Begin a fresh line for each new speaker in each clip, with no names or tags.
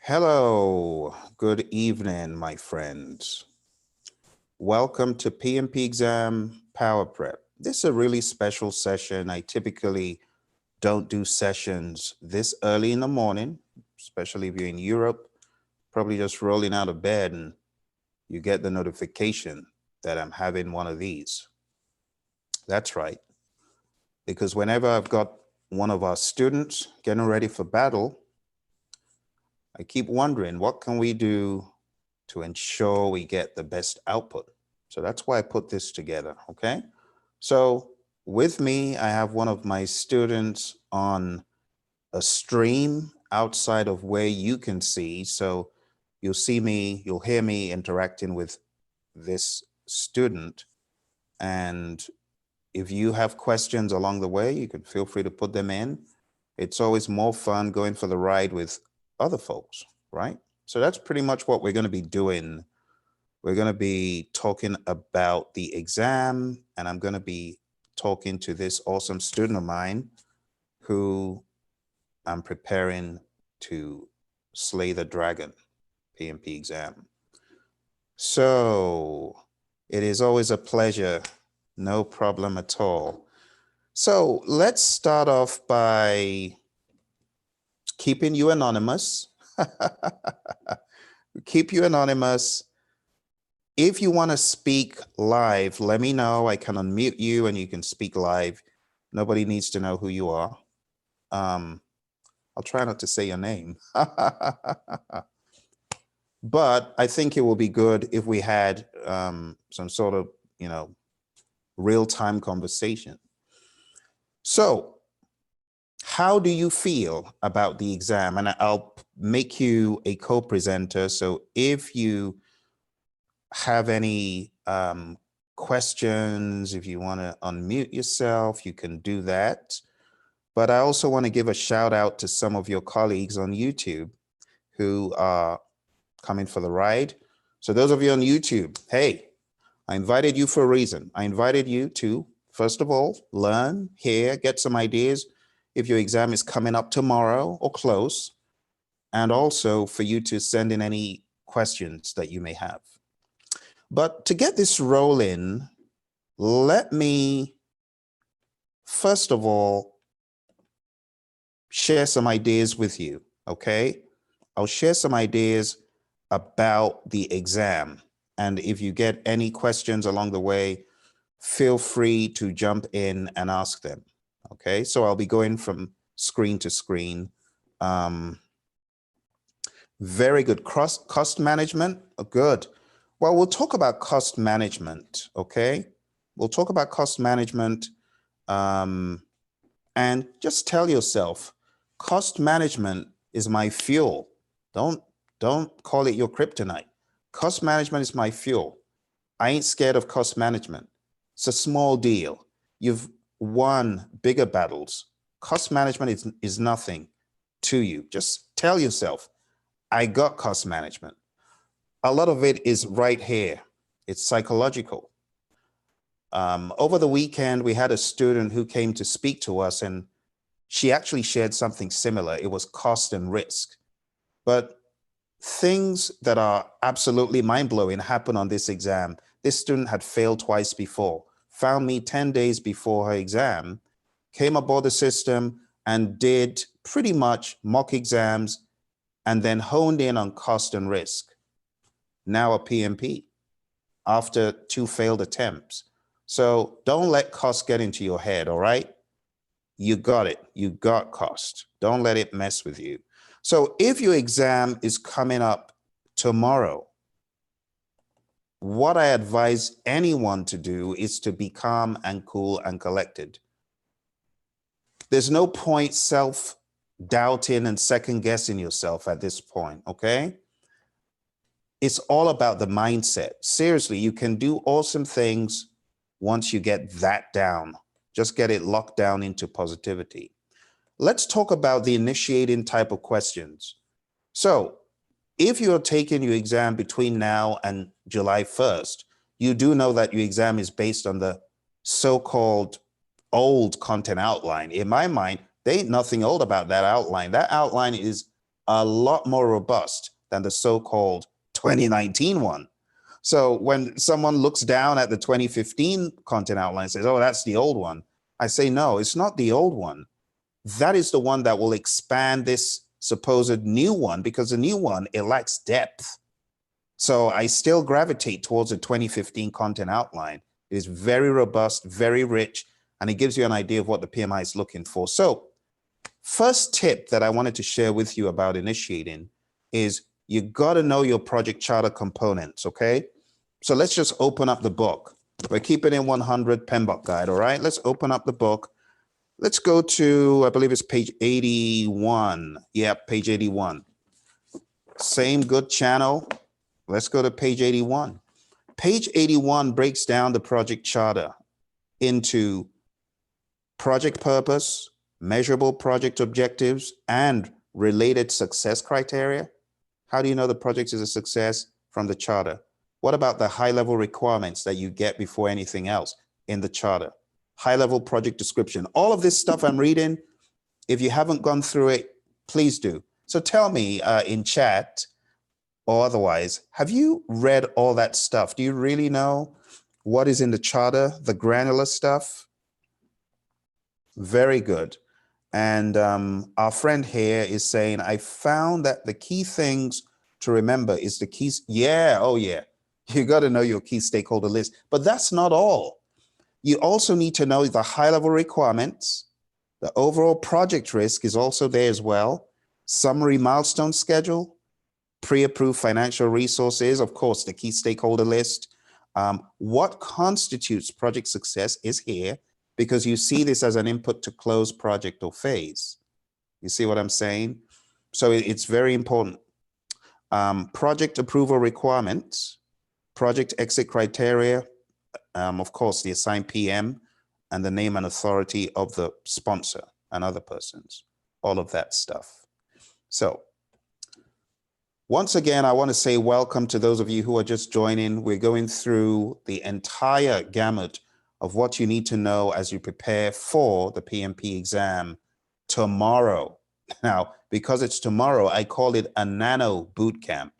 Hello, good evening, my friends. Welcome to PMP exam power prep. This is a really special session. I typically don't do sessions this early in the morning, especially if you're in Europe, probably just rolling out of bed and you get the notification that I'm having one of these. That's right, because whenever I've got one of our students getting ready for battle, I keep wondering, what can we do to ensure we get the best output? So that's why I put this together, okay? So with me, I have one of my students on a stream outside of where you can see. So you'll see me, you'll hear me interacting with this student. And if you have questions along the way, you can feel free to put them in. It's always more fun going for the ride with other folks, right? So that's pretty much what we're going to be doing. We're going to be talking about the exam, and I'm going to be talking to this awesome student of mine who I'm preparing to slay the dragon PMP exam. So it is always a pleasure, no problem at all. So let's start off by keeping you anonymous. Keep you anonymous. If you want to speak live, let me know. I can unmute you and you can speak live. Nobody needs to know who you are. I'll try not to say your name. But I think it will be good if we had some sort of, real-time conversation. So how do you feel about the exam? And I'll make you a co-presenter. So if you have any questions, if you want to unmute yourself, you can do that. But I also want to give a shout out to some of your colleagues on YouTube who are coming for the ride. So those of you on YouTube, hey, I invited you for a reason. I invited you to, first of all, learn, hear, get some ideas if your exam is coming up tomorrow or close, and also for you to send in any questions that you may have. But to get this rolling, let me, first of all, share some ideas with you, okay? I'll share some ideas about the exam. And if you get any questions along the way, feel free to jump in and ask them, okay? So I'll be going from screen to screen. Very good. Cost management, good. Well, we'll talk about cost management, okay? We'll talk about cost management and just tell yourself, cost management is my fuel. Don't call it your kryptonite. Cost management is my fuel. I ain't scared of cost management. It's a small deal. You've won bigger battles. Cost management is nothing to you. Just tell yourself, I got cost management. A lot of it is right here. It's psychological. Over the weekend, we had a student who came to speak to us, and she actually shared something similar. It was cost and risk. But things that are absolutely mind-blowing happen on this exam. This student had failed twice before, found me 10 days before her exam, came aboard the system and did pretty much mock exams and then honed in on cost and risk. Now a PMP after 2 failed attempts. So don't let cost get into your head, all right? You got it. You got cost. Don't let it mess with you. So if your exam is coming up tomorrow, what I advise anyone to do is to be calm and cool and collected. There's no point self-doubting and second-guessing yourself at this point, okay? It's all about the mindset. Seriously, you can do awesome things once you get that down. Just get it locked down into positivity. Let's talk about the initiating type of questions. So if you're taking your exam between now and July 1st, you do know that your exam is based on the so-called old content outline. In my mind, there ain't nothing old about that outline. That outline is a lot more robust than the so-called 2019 one. So when someone looks down at the 2015 content outline and says, oh, that's the old one, I say, no, it's not the old one. That is the one that will expand this supposed new one, because the new one, it lacks depth. So I still gravitate towards the 2015 content outline. It is very robust, very rich, and it gives you an idea of what the PMI is looking for. So first tip that I wanted to share with you about initiating is you got to know your project charter components, okay? So let's just open up the book. We're keeping in 100 PMBOK guide, all right? Let's open up the book. Let's go to, I believe it's page 81. Yep, page 81. Same good channel. Let's go to page 81. Page 81 breaks down the project charter into project purpose, measurable project objectives, and related success criteria. How do you know the project is a success? From the charter. What about the high-level requirements that you get before anything else in the charter? High-level project description. All of this stuff I'm reading, if you haven't gone through it, please do. So tell me in chat or otherwise, have you read all that stuff? Do you really know what is in the charter, the granular stuff? Very good. And our friend here is saying, I found that the key things to remember is the keys. Yeah, oh yeah. You got to know your key stakeholder list, but that's not all. You also need to know the high-level requirements. The overall project risk is also there as well. Summary milestone schedule, pre-approved financial resources, of course, the key stakeholder list. What constitutes project success is here, because you see this as an input to close project or phase. You see what I'm saying? So it's very important. Project approval requirements, project exit criteria, of course, the assigned PM and the name and authority of the sponsor and other persons, all of that stuff. So once again, I want to say welcome to those of you who are just joining. We're going through the entire gamut of what you need to know as you prepare for the PMP exam tomorrow. Now, because it's tomorrow, I call it a Nano-Bootcamp.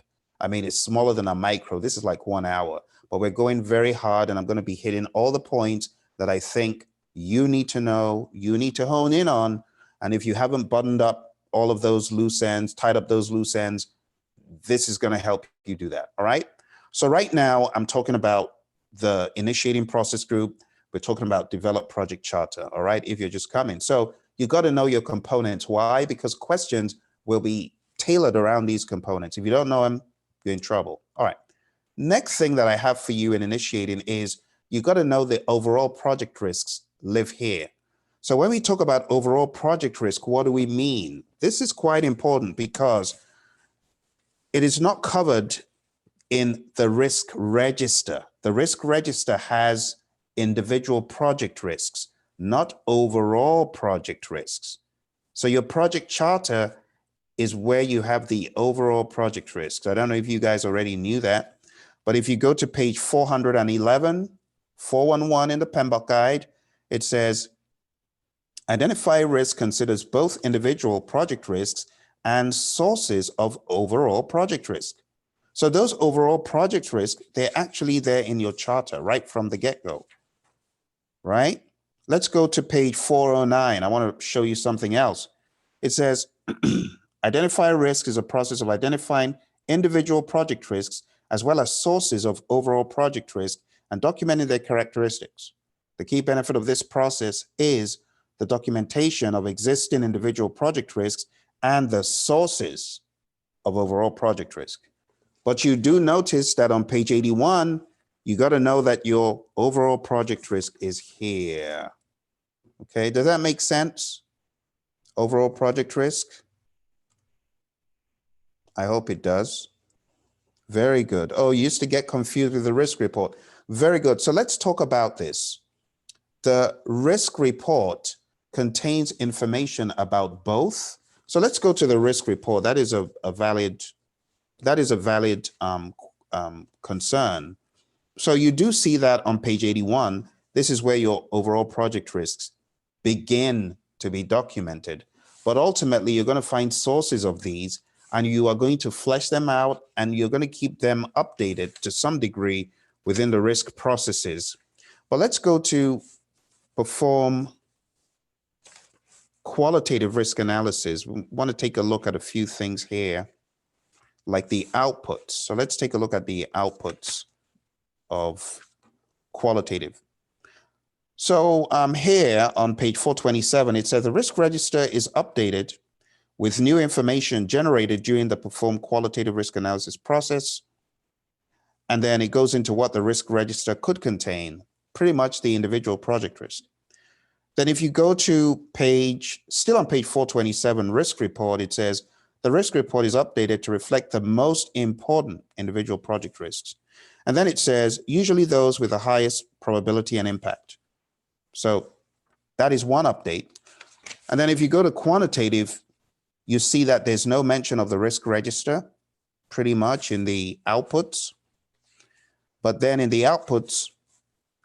I mean, it's smaller than a micro. This is like 1 hour, but we're going very hard, and I'm going to be hitting all the points that I think you need to know, you need to hone in on. And if you haven't buttoned up all of those loose ends, tied up those loose ends, this is going to help you do that. All right. So right now I'm talking about the initiating process group. We're talking about develop project charter. All right. If you're just coming. So you got to know your components. Why? Because questions will be tailored around these components. If you don't know them, you're in trouble. All right. Next thing that I have for you in initiating is you got to know the overall project risks live here. So when we talk about overall project risk, what do we mean? This is quite important because it is not covered in the risk register. The risk register has individual project risks, not overall project risks. So your project charter is where you have the overall project risks. I don't know if you guys already knew that, but if you go to page 411, 411 in the PMBOK guide, it says, identify risk considers both individual project risks and sources of overall project risk. So those overall project risks, they're actually there in your charter right from the get-go, right? Let's go to page 409. I want to show you something else. It says, identify risk is a process of identifying individual project risks as well as sources of overall project risk and documenting their characteristics. The key benefit of this process is the documentation of existing individual project risks and the sources of overall project risk. But you do notice that on page 81, you got to know that your overall project risk is here. Okay, does that make sense? Overall project risk? I hope it does. Very good. Oh, you used to get confused with the risk report. Very good. So let's talk about this. The risk report contains information about both. So let's go to the risk report. That is a valid concern. So you do see that on page 81. This is where your overall project risks begin to be documented. But ultimately, you're going to find sources of these and you are going to flesh them out, and you're going to keep them updated to some degree within the risk processes. But let's go to perform qualitative risk analysis. We want to take a look at a few things here, like the outputs. So let's take a look at the outputs of qualitative. So here on page 427, it says the risk register is updated with new information generated during the perform qualitative risk analysis process. And then it goes into what the risk register could contain, pretty much the individual project risk. Then if you go to still on page 427, risk report, it says the risk report is updated to reflect the most important individual project risks. And then it says usually those with the highest probability and impact. So that is one update. And then if you go to quantitative, you see that there's no mention of the risk register pretty much in the outputs. But then in the outputs,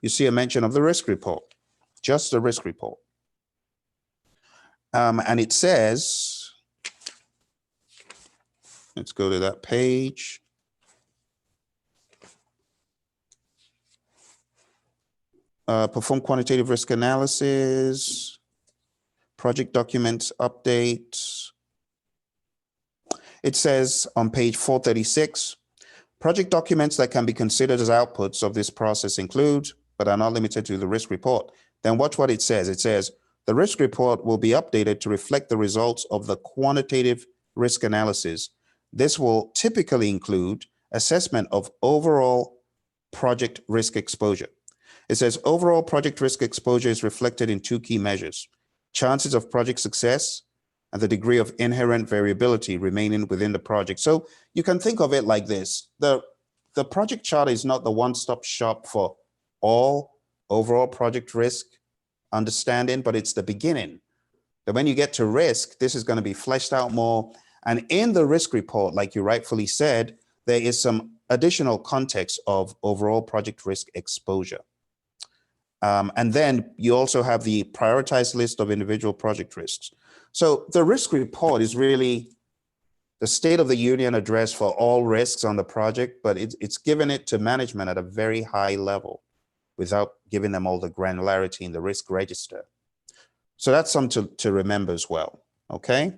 you see a mention of the risk report, just the risk report. And it says, let's go to that page. Perform quantitative risk analysis, project documents update. It says on page 436, project documents that can be considered as outputs of this process include, but are not limited to, the risk report. Then watch what it says. It says, the risk report will be updated to reflect the results of the quantitative risk analysis. This will typically include assessment of overall project risk exposure. It says overall project risk exposure is reflected in two key measures: chances of project success and the degree of inherent variability remaining within the project. So you can think of it like this. The project charter is not the one-stop shop for all overall project risk understanding, but it's the beginning. That when you get to risk, this is going to be fleshed out more. And in the risk report, like you rightfully said, there is some additional context of overall project risk exposure. And then you also have the prioritized list of individual project risks. So the risk report is really the State of the Union address for all risks on the project, but it's given it to management at a very high level without giving them all the granularity in the risk register. So that's something to remember as well, okay?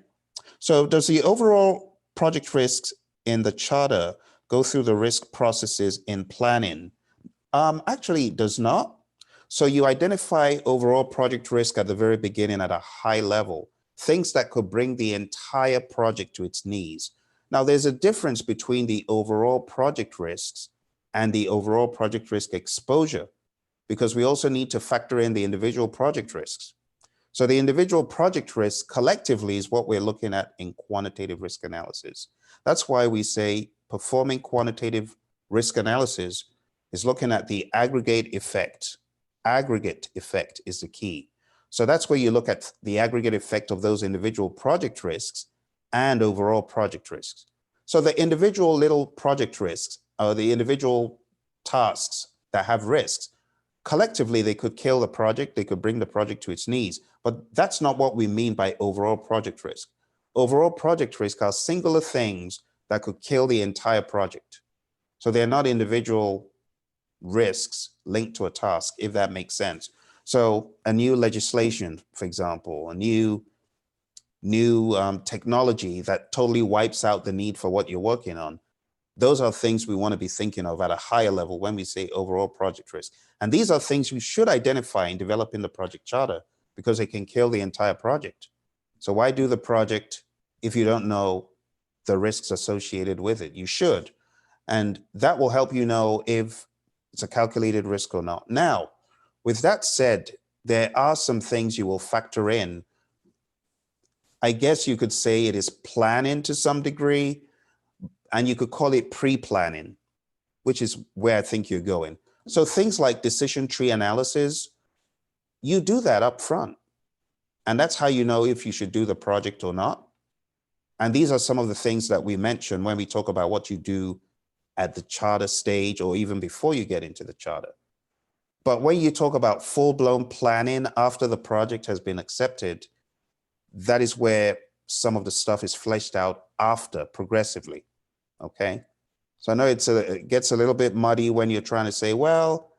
So does the overall project risks in the charter go through the risk processes in planning? Actually, it does not. So you identify overall project risk at the very beginning at a high level, things that could bring the entire project to its knees. Now, there's a difference between the overall project risks and the overall project risk exposure, because we also need to factor in the individual project risks. So the individual project risk collectively is what we're looking at in quantitative risk analysis. That's why we say performing quantitative risk analysis is looking at the aggregate effect. Aggregate effect is the key. So that's where you look at the aggregate effect of those individual project risks and overall project risks. So the individual little project risks, or the individual tasks that have risks, collectively they could kill the project, they could bring the project to its knees, but that's not what we mean by overall project risk. Overall project risk are singular things that could kill the entire project. So they're not individual risks linked to a task, if that makes sense. So a new legislation, for example, a new technology that totally wipes out the need for what you're working on. Those are things we want to be thinking of at a higher level when we say overall project risk. And these are things you should identify in developing the project charter, because they can kill the entire project. So why do the project if you don't know the risks associated with it? You should. And that will help you know if it's a calculated risk or not. Now, with that said, there are some things you will factor in. I guess you could say it is planning to some degree, and you could call it pre-planning, which is where I think you're going. So things like decision tree analysis, you do that up front. And that's how you know if you should do the project or not. And these are some of the things that we mention when we talk about what you do at the charter stage or even before you get into the charter. But when you talk about full-blown planning after the project has been accepted, that is where some of the stuff is fleshed out after progressively. Okay. So I know it gets a little bit muddy when you're trying to say, well,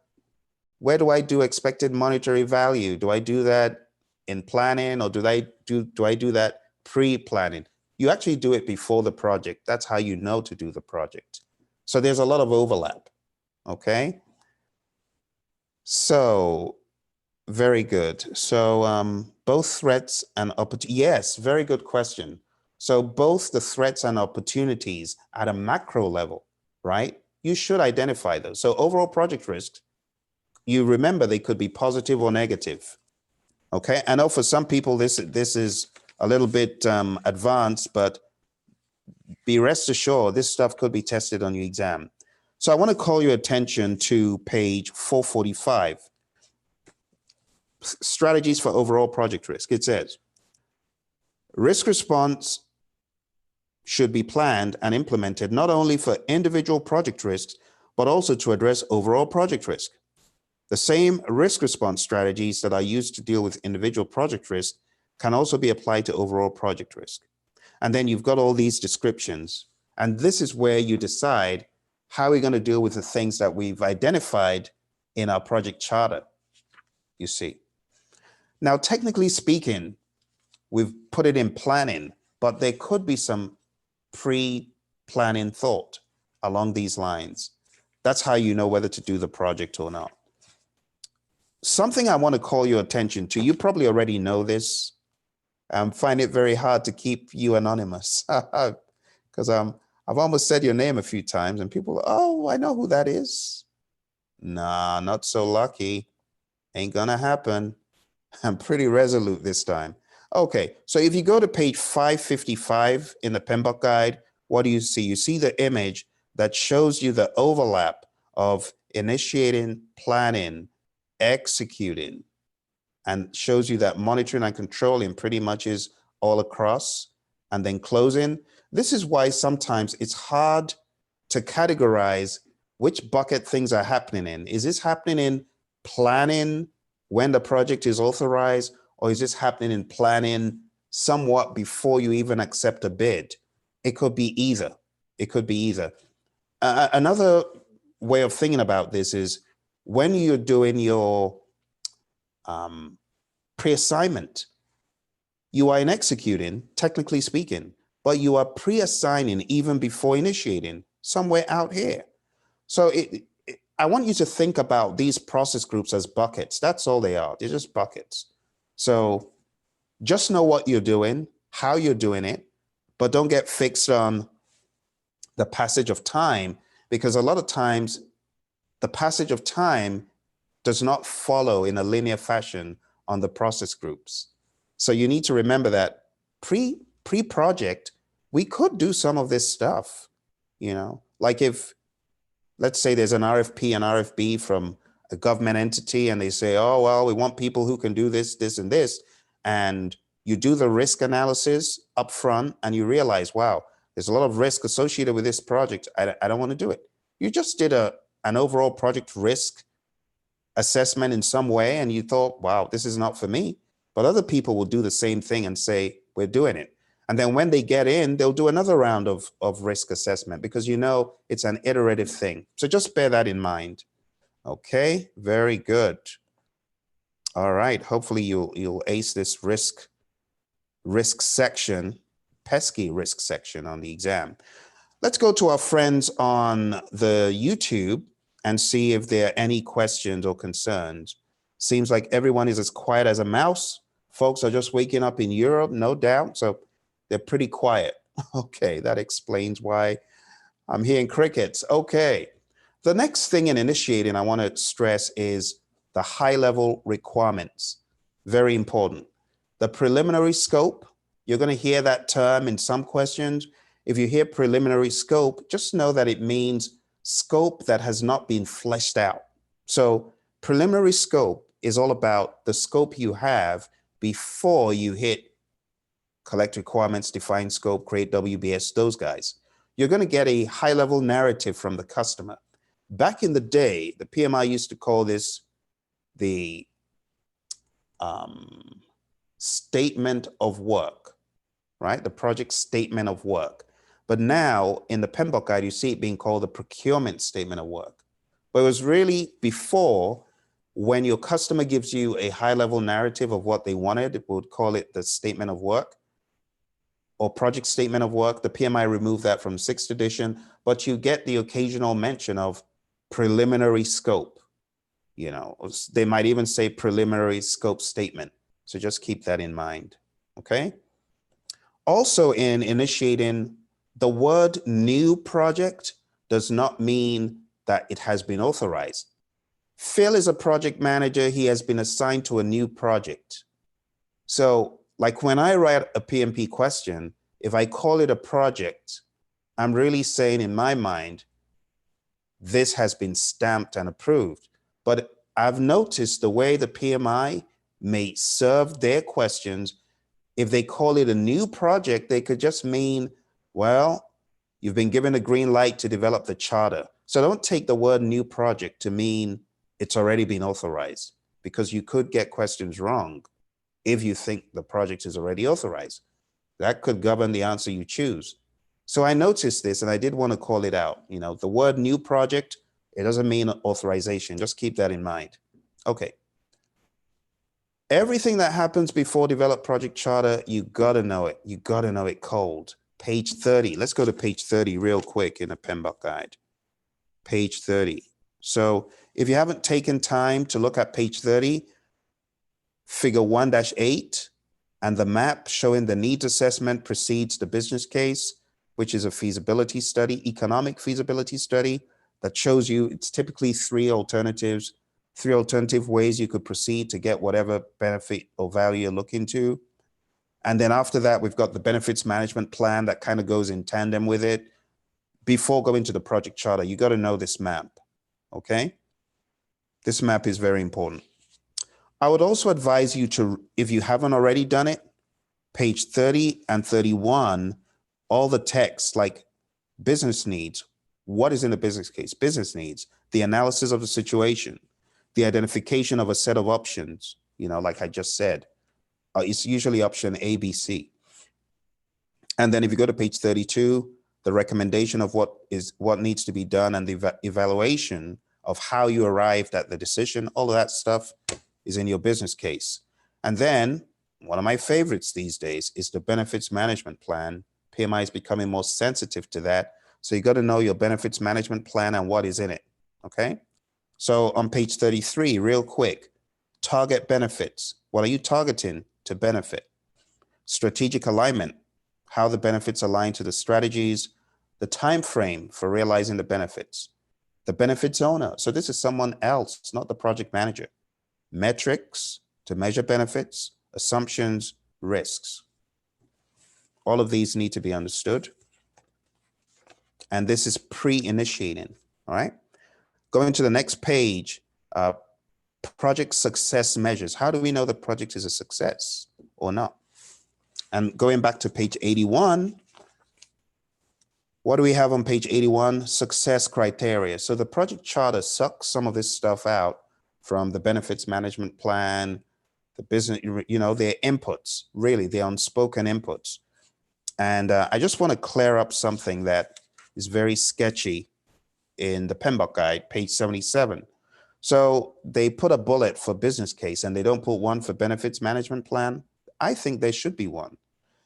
where do I do expected monetary value? Do I do that in planning, or do I do that pre-planning? You actually do it before the project. That's how you know to do the project. So there's a lot of overlap. Okay. So very good. So both threats and opportunities. Yes, very good question. So both the threats and opportunities at a macro level, right? You should identify those. So overall project risks, you remember they could be positive or negative. Okay. I know for some people this is a little bit advanced, but be rest assured this stuff could be tested on your exam. So I want to call your attention to page 445. Strategies for overall project risk. It says, risk response should be planned and implemented not only for individual project risks, but also to address overall project risk. The same risk response strategies that are used to deal with individual project risk can also be applied to overall project risk. And then you've got all these descriptions. And this is where you decide how we're going to deal with the things that we've identified in our project charter, you see. Now, technically speaking, we've put it in planning, but there could be some pre-planning thought along these lines. That's how you know whether to do the project or not. Something I want to call your attention to, you probably already know this. I find it very hard to keep you anonymous because I've almost said your name a few times and people, oh, I know who that is. Nah, not so lucky. Ain't gonna happen. I'm pretty resolute this time. Okay, so if you go to page 555 in the PMBOK guide, what do you see? You see the image that shows you the overlap of initiating, planning, executing, and shows you that monitoring and controlling pretty much is all across, and then closing. This is why sometimes it's hard to categorize which bucket things are happening in. Is this happening in planning when the project is authorized, or is this happening in planning somewhat before you even accept a bid? It could be either. It could be either. Another way of thinking about this is when you're doing your pre-assignment, you are in executing, technically speaking, but you are pre-assigning even before initiating, somewhere out here. So I want you to think about these process groups as buckets. That's all they are. They're just buckets. So just know what you're doing, how you're doing it, but don't get fixed on the passage of time, because a lot of times the passage of time does not follow in a linear fashion on the process groups. So you need to remember that pre-project, we could do some of this stuff, you know, like if, let's say there's an RFP and RFB from a government entity and they say, oh, well, we want people who can do this, this, and this. And you do the risk analysis up front and you realize, wow, there's a lot of risk associated with this project. I don't want to do it. You just did an overall project risk assessment in some way and you thought, wow, this is not for me. But other people will do the same thing and say, we're doing it. And then when they get in, they'll do another round of risk assessment because you know it's an iterative thing. So just bear that in mind. Okay, very good. All right, hopefully you'll ace this risk section, pesky risk section on the exam. Let's go to our friends on the YouTube and see if there are any questions or concerns. Seems like everyone is as quiet as a mouse. Folks are just waking up in Europe, no doubt. So they're pretty quiet. Okay, that explains why I'm hearing crickets. Okay, the next thing in initiating I want to stress is the high-level requirements. Very important. The preliminary scope, you're going to hear that term in some questions. If you hear preliminary scope, just know that it means scope that has not been fleshed out. So preliminary scope is all about the scope you have before you hit collect requirements, define scope, create WBS, those guys. You're going to get a high-level narrative from the customer. Back in the day, the PMI used to call this the statement of work. right? The project statement of work. But now in the PMBOK guide, you see it being called the procurement statement of work. But it was really before, when your customer gives you a high-level narrative of what they wanted, we would call it the statement of work or project statement of work. The PMI removed that from 6th edition, but you get the occasional mention of preliminary scope. You know, they might even say preliminary scope statement. So just keep that in mind, okay? Also, in initiating, the word new project does not mean that it has been authorized. Phil is a project manager. He has been assigned to a new project. So like when I write a PMP question, if I call it a project, I'm really saying in my mind, this has been stamped and approved. But I've noticed the way the PMI may serve their questions. If they call it a new project, they could just mean, well, you've been given a green light to develop the charter. So don't take the word new project to mean it's already been authorized, because you could get questions wrong if you think the project is already authorized. That could govern the answer you choose. So I noticed this and I did want to call it out. You know, the word new project, it doesn't mean authorization. Just keep that in mind. Okay. Everything that happens before develop project charter, you got to know it. You got to know it cold. Page 30. Let's go to page 30 real quick in the PMBOK guide. Page 30. So if you haven't taken time to look at page 30, figure 1-8 and the map showing the needs assessment precedes the business case, which is a feasibility study, economic feasibility study that shows you it's typically three alternative ways you could proceed to get whatever benefit or value you're looking to. And then after that, we've got the benefits management plan that kind of goes in tandem with it. Before going to the project charter, you got to know this map, okay? This map is very important. I would also advise you to, if you haven't already done it, page 30 and 31, all the text like business needs, what is in the business case, business needs, the analysis of the situation, the identification of a set of options, you know, like I just said, it's usually option A, B, C. And then if you go to page 32, the recommendation of what needs to be done and the evaluation of how you arrived at the decision, all of that stuff is in your business case. And then one of my favorites these days is the benefits management plan. PMI is becoming more sensitive to that. So you got to know your benefits management plan and what is in it, okay? So on page 33, real quick, target benefits. What are you targeting to benefit? Strategic alignment, how the benefits align to the strategies, the time frame for realizing the benefits, the benefits owner. So this is someone else, not the project manager. Metrics to measure benefits, assumptions, risks. All of these need to be understood. And this is pre-initiating, all right? Going to the next page, project success measures. How do we know the project is a success or not? And going back to page 81, what do we have on page 81? Success criteria. So the project charter sucks some of this stuff out from the benefits management plan, the business, you know, their inputs, really, their unspoken inputs. And I just want to clear up something that is very sketchy in the PMBOK guide, page 77. So they put a bullet for business case and they don't put one for benefits management plan. I think there should be one,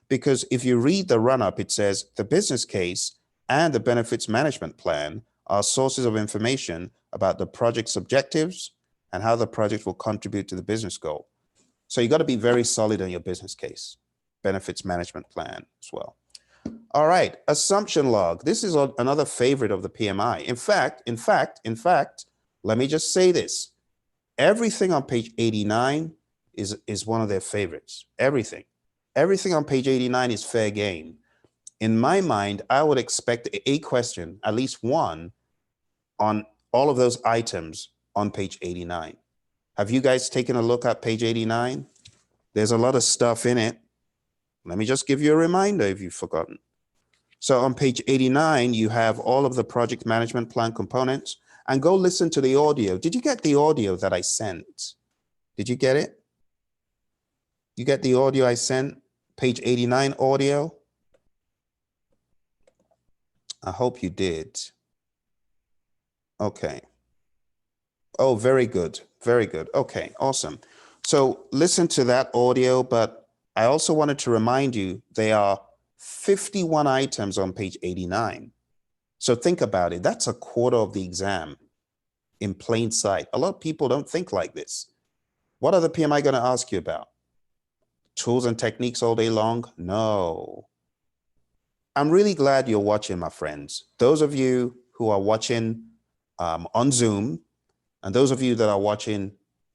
because if you read the run-up, it says the business case and the benefits management plan are sources of information about the project's objectives and how the project will contribute to the business goal. So you got to be very solid on your business case, benefits management plan as well. All right, assumption log. This is another favorite of the PMI. In fact, let me just say this. Everything on page 89 is one of their favorites. Everything on page 89 is fair game. In my mind, I would expect a question, at least one, on all of those items on page 89. Have you guys taken a look at page 89? There's a lot of stuff in it. Let me just give you a reminder if you've forgotten. So on page 89, you have all of the project management plan components, and go listen to the audio. Did you get the audio that I sent? Did you get it? You get the audio I sent Page 89 audio. I hope you did. Okay. Oh, very good. Very good. Okay, awesome. So listen to that audio, but I also wanted to remind you there are 51 items on page 89. So think about it. That's a quarter of the exam in plain sight. A lot of people don't think like this. What are the PMI going to ask you about? Tools and techniques all day long? No. I'm really glad you're watching, my friends. Those of you who are watching on Zoom, and those of you that are watching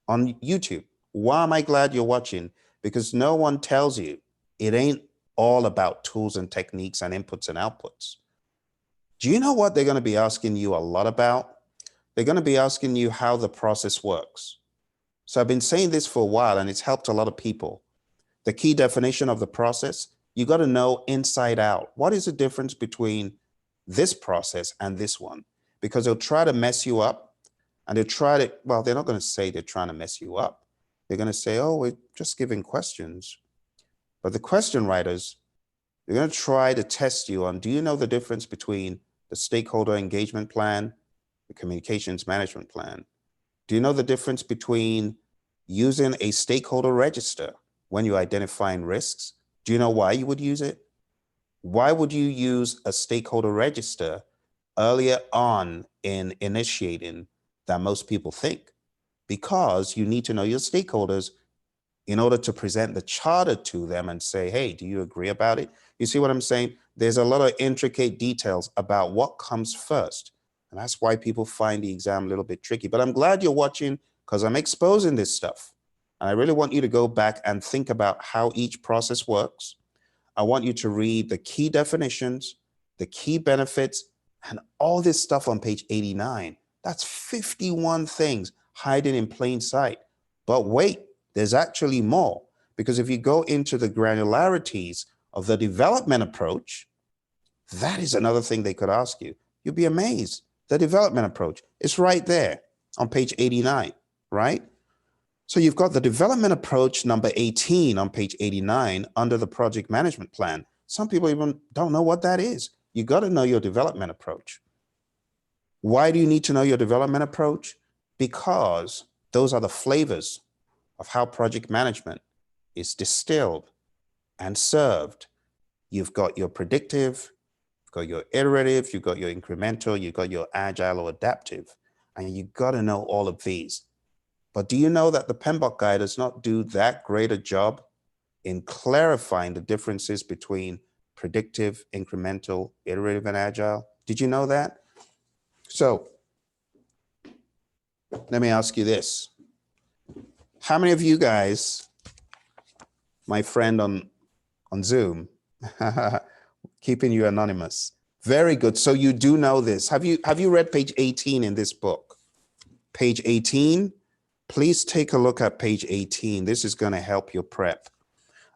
on YouTube, why am I glad you're watching? Because no one tells you it ain't all about tools and techniques and inputs and outputs. Do you know what they're going to be asking you a lot about? They're going to be asking you how the process works. So I've been saying this for a while, and it's helped a lot of people. The key definition of the process, you got to know inside out. What is the difference between this process and this one? Because they'll try to mess you up, and they'll try to, well, they're not going to say they're trying to mess you up. They're going to say, oh, we're just giving questions. But the question writers, they're going to try to test you on, do you know the difference between the stakeholder engagement plan, the communications management plan? Do you know the difference between using a stakeholder register when you're identifying risks? Do you know why you would use it? Why would you use a stakeholder register earlier on in initiating than most people think? Because you need to know your stakeholders in order to present the charter to them and say, hey, do you agree about it? You see what I'm saying? There's a lot of intricate details about what comes first. And that's why people find the exam a little bit tricky. But I'm glad you're watching because I'm exposing this stuff. And I really want you to go back and think about how each process works. I want you to read the key definitions, the key benefits, and all this stuff on page 89. That's 51 things hiding in plain sight. But wait, there's actually more. Because if you go into the granularities of the development approach, that is another thing they could ask you. You'll be amazed. The development approach is right there on page 89, right? So you've got the development approach number 18 on page 89 under the project management plan. Some people even don't know what that is. You got to know your development approach. Why do you need to know your development approach? Because those are the flavors of how project management is distilled and served. You've got your predictive, you've got your iterative, you've got your incremental, you've got your agile or adaptive, and you got to know all of these. But do you know that the PMBOK guide does not do that great a job in clarifying the differences between predictive, incremental, iterative, and agile? Did you know that? So let me ask you this. How many of you guys, my friend on Zoom, keeping you anonymous? Very good. So you do know this. Have you read page 18 in this book? Page 18? Please take a look at page 18. This is going to help your prep.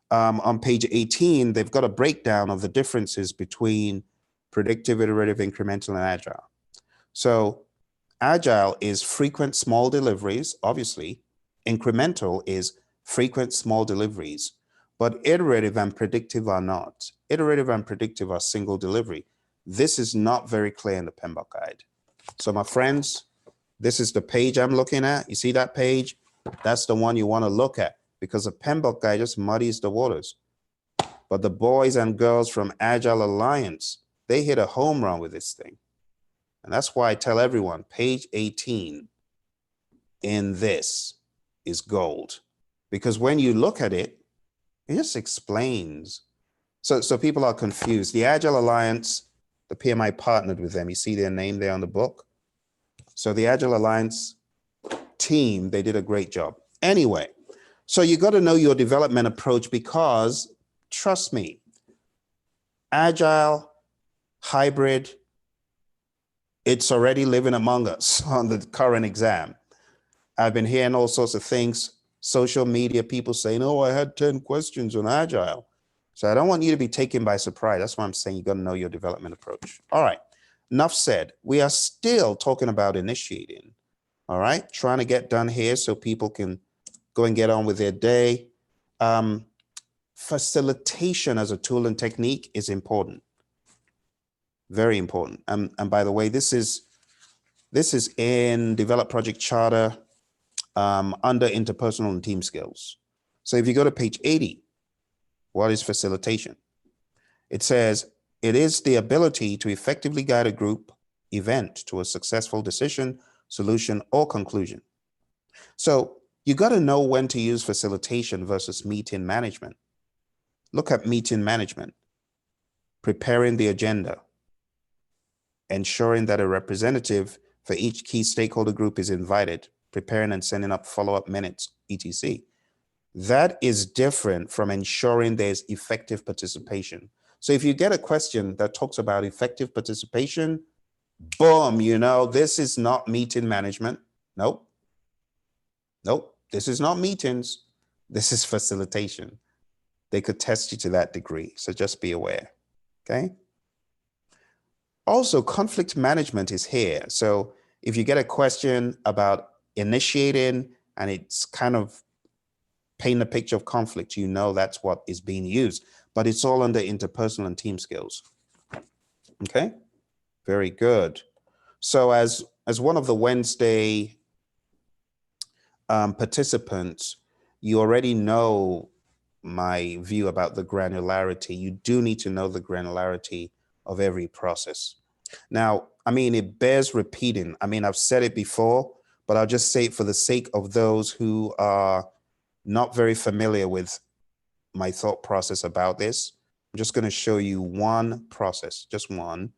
On page 18, they've got a breakdown of the differences between predictive, iterative, incremental, and agile. So agile is frequent small deliveries, obviously. Incremental is frequent small deliveries, but iterative and predictive are not. Iterative and predictive are single delivery. This is not very clear in the PMBOK guide. So my friends, this is the page I'm looking at. You see that page? That's the one you want to look at because the PMBOK guide just muddies the waters. But the boys and girls from Agile Alliance, they hit a home run with this thing. And that's why I tell everyone, page 18 in this is gold. Because when you look at it, it just explains. So people are confused. The Agile Alliance, the PMI partnered with them. You see their name there on the book. So the Agile Alliance team, they did a great job. Anyway, so you got to know your development approach because, trust me, Agile, hybrid, it's already living among us on the current exam. I've been hearing all sorts of things, social media, people saying, oh, I had 10 questions on Agile. So I don't want you to be taken by surprise. That's why I'm saying you got to know your development approach. All right. Enough said. We are still talking about initiating, all right? Trying to get done here so people can go and get on with their day. facilitation as a tool and technique is important. Very important. And by the way, this is in Develop Project Charter under interpersonal and team skills. So if you go to page 80, what is facilitation? It says, it is the ability to effectively guide a group event to a successful decision, solution, or conclusion. So you got to know when to use facilitation versus meeting management. Look at meeting management, preparing the agenda, ensuring that a representative for each key stakeholder group is invited, preparing and sending up follow-up minutes, etc. That is different from ensuring there's effective participation. So if you get a question that talks about effective participation, boom, you know, this is not meeting management. Nope. Nope, this is not meetings. This is facilitation. They could test you to that degree, so just be aware, okay? Also, conflict management is here. So if you get a question about initiating and it's kind of paint a picture of conflict, you know that's what is being used, but it's all under interpersonal and team skills. Okay, very good. So as one of the Wednesday participants, you already know my view about the granularity. You do need to know the granularity of every process. Now, I mean, it bears repeating. I mean, I've said it before, but I'll just say it for the sake of those who are not very familiar with my thought process about this. I'm just going to show you one process, just one.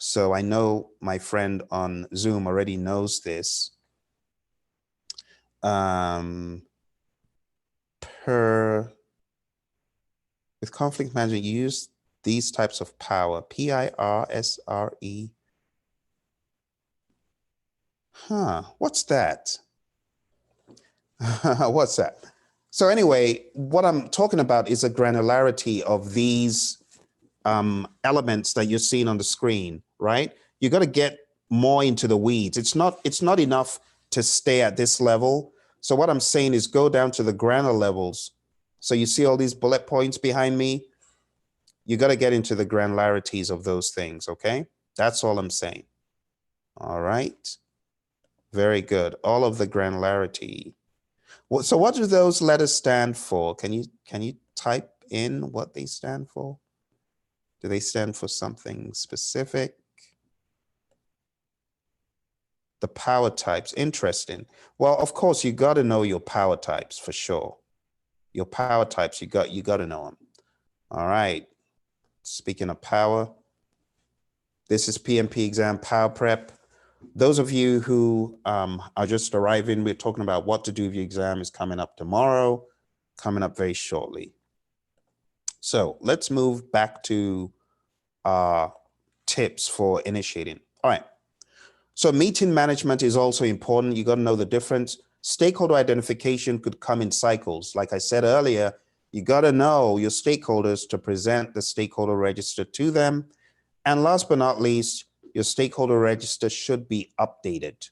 So I know my friend on Zoom already knows this. With conflict management, you use these types of power, PIRSRE. What's that? What's that? So anyway, what I'm talking about is a granularity of these elements that you're seeing on the screen, right? You got to get more into the weeds. It's not enough to stay at this level. So what I'm saying is go down to the granular levels. So you see all these bullet points behind me? You got to get into the granularities of those things, okay? That's all I'm saying. All right. Very good. All of the granularity. So what do those letters stand for? Can you type in what they stand for? Do they stand for something specific? The power types, interesting. Well, of course, you got to know your power types for sure. Your power types, you got to know them. All right. Speaking of power, this is PMP exam power prep. Those of you who are just arriving, we're talking about what to do if your exam is coming up tomorrow, coming up very shortly. So let's move back to tips for initiating. All right. So meeting management is also important. You got to know the difference. Stakeholder identification could come in cycles. Like I said earlier, you got to know your stakeholders to present the stakeholder register to them. And last but not least, your stakeholder register should be updated,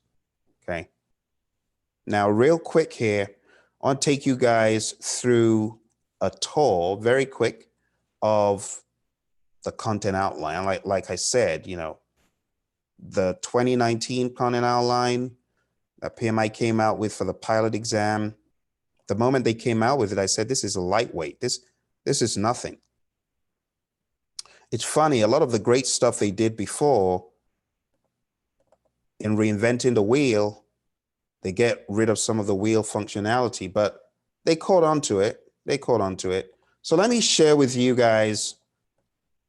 okay? Now, real quick here, I want to take you guys through a tour, very quick, of the content outline. Like I said, you know, the 2019 content outline that PMI came out with for the pilot exam, the moment they came out with it, I said, this is a lightweight. This is nothing. It's funny, a lot of the great stuff they did before in reinventing the wheel, they get rid of some of the wheel functionality, but they caught on to it. They caught on to it. So let me share with you guys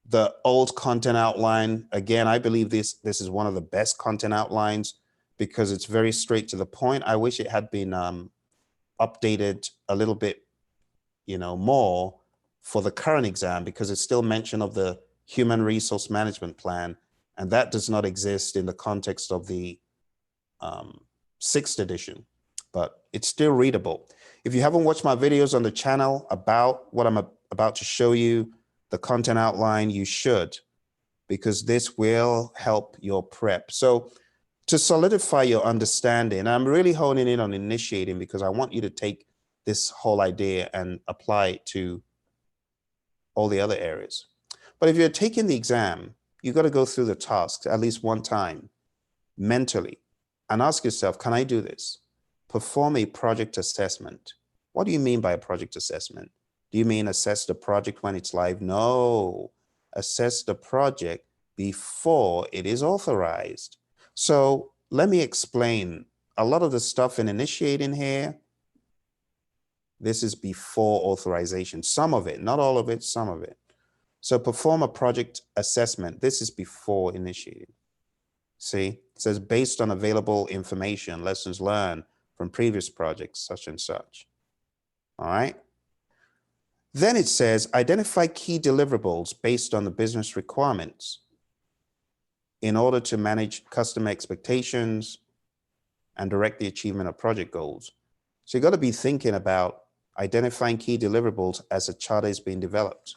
the old content outline. Again, I believe this is one of the best content outlines because it's very straight to the point. I wish it had been updated a little bit, you know, more for the current exam because it's still mention of the human resource management plan. And that does not exist in the context of the 6th edition, but it's still readable. If you haven't watched my videos on the channel about what I'm about to show you, the content outline, you should, because this will help your prep. So to solidify your understanding, I'm really honing in on initiating because I want you to take this whole idea and apply it to all the other areas. But if you're taking the exam, you got to go through the tasks at least one time mentally and ask yourself, can I do this? Perform a project assessment. What do you mean by a project assessment? Do you mean assess the project when it's live? No, assess the project before it is authorized. So let me explain a lot of the stuff in initiating here. This is before authorization. Some of it, not all of it, some of it. So perform a project assessment. This is before initiating. See, it says based on available information, lessons learned from previous projects, such and such. All right. Then it says identify key deliverables based on the business requirements in order to manage customer expectations and direct the achievement of project goals. So you got to be thinking about identifying key deliverables as a charter is being developed.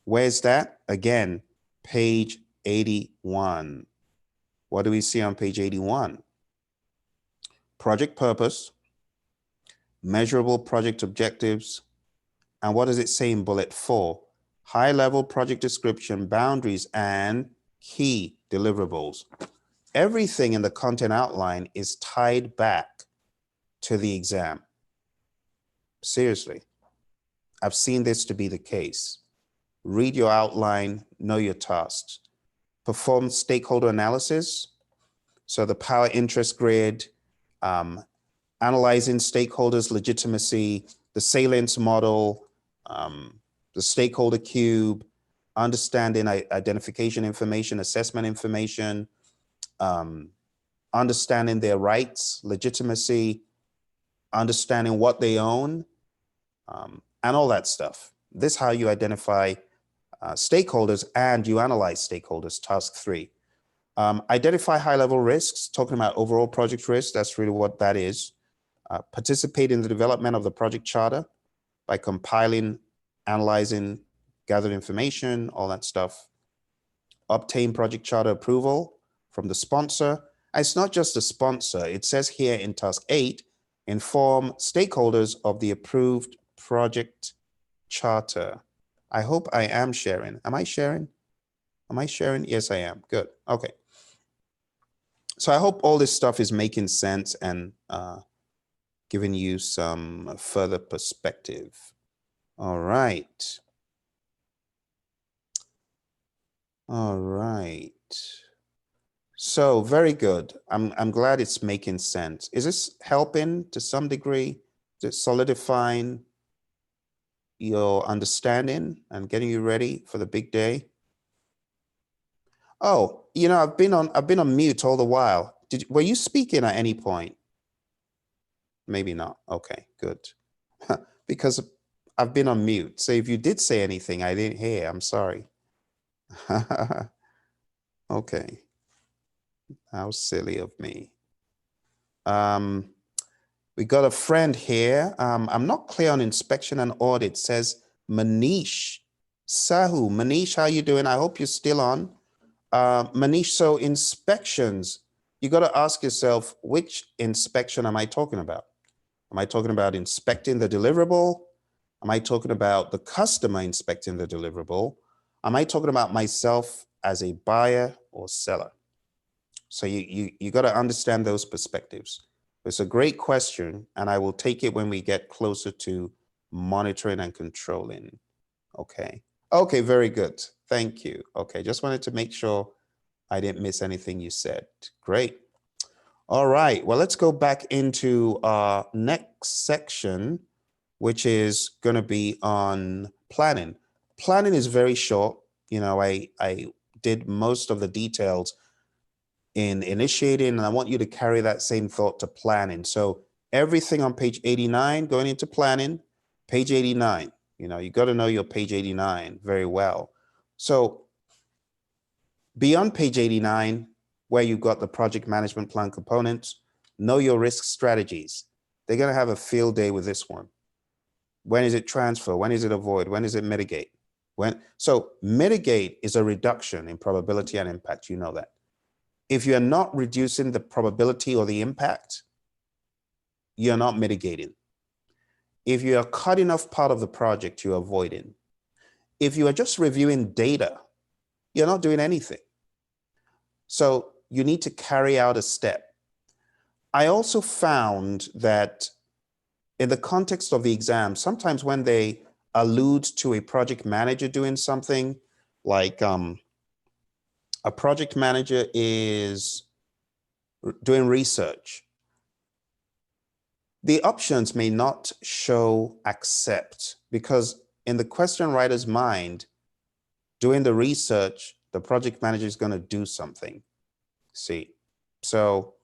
Where's that? Again, page 81. What do we see on page 81? Project purpose, measurable project objectives, and what does it say in bullet 4? High-level project description, boundaries, and key deliverables. Everything in the content outline is tied back to the exam. Seriously, I've seen this to be the case. Read your outline, know your tasks. Perform stakeholder analysis. So the power interest grid, analyzing stakeholders' legitimacy, the salience model, the stakeholder cube, understanding identification information, assessment information, understanding their rights, legitimacy, understanding what they own, and all that stuff. This is how you identify stakeholders and you analyze stakeholders, task 3. Identify high-level risks, talking about overall project risk. That's really what that is. Participate in the development of the project charter by compiling, analyzing, gathered information, all that stuff. Obtain project charter approval from the sponsor. And it's not just the sponsor. It says here in task 8, inform stakeholders of the approved project charter. I hope I am sharing. Am I sharing? Am I sharing? Yes, I am. Good. Okay. So I hope all this stuff is making sense and giving you some further perspective. All right. All right. So very good. I'm glad it's making sense. Is this helping to some degree? Is it solidifying your understanding and getting you ready for the big day? Oh, you know, I've been on mute all the while. Were you speaking at any point? Maybe not. Okay, good. Because I've been on mute. So if you did say anything I didn't hear, I'm sorry. Okay. How silly of me. We got a friend here. I'm not clear on inspection and audit. Says Manish Sahu. Manish, how you doing? I hope you're still on. Manish, so inspections, you got to ask yourself, which inspection am I talking about? Am I talking about inspecting the deliverable? Am I talking about the customer inspecting the deliverable? Am I talking about myself as a buyer or seller? So you got to understand those perspectives. It's a great question, and I will take it when we get closer to monitoring and controlling. Okay. Okay, very good. Thank you. Okay, just wanted to make sure I didn't miss anything you said. Great. All right, well, let's go back into our next section, which is going to be on planning. Planning is very short. You know, I did most of the details in initiating, and I want you to carry that same thought to planning. So everything on page 89 going into planning, page 89, you know, you got to know your page 89 very well. So beyond page 89, where you've got the project management plan components, know your risk strategies. They're going to have a field day with this one. When is it transfer? When is it avoid? When is it mitigate? So mitigate is a reduction in probability and impact. You know that. If you're not reducing the probability or the impact, you're not mitigating. If you're cutting off part of the project, you're avoiding. if you are just reviewing data, you're not doing anything. So you need to carry out a step. I also found that in the context of the exam, sometimes when they allude to a project manager doing something, like a project manager is doing research, the options may not show accept, because in the question writer's mind, doing the research, the project manager is going to do something. See, so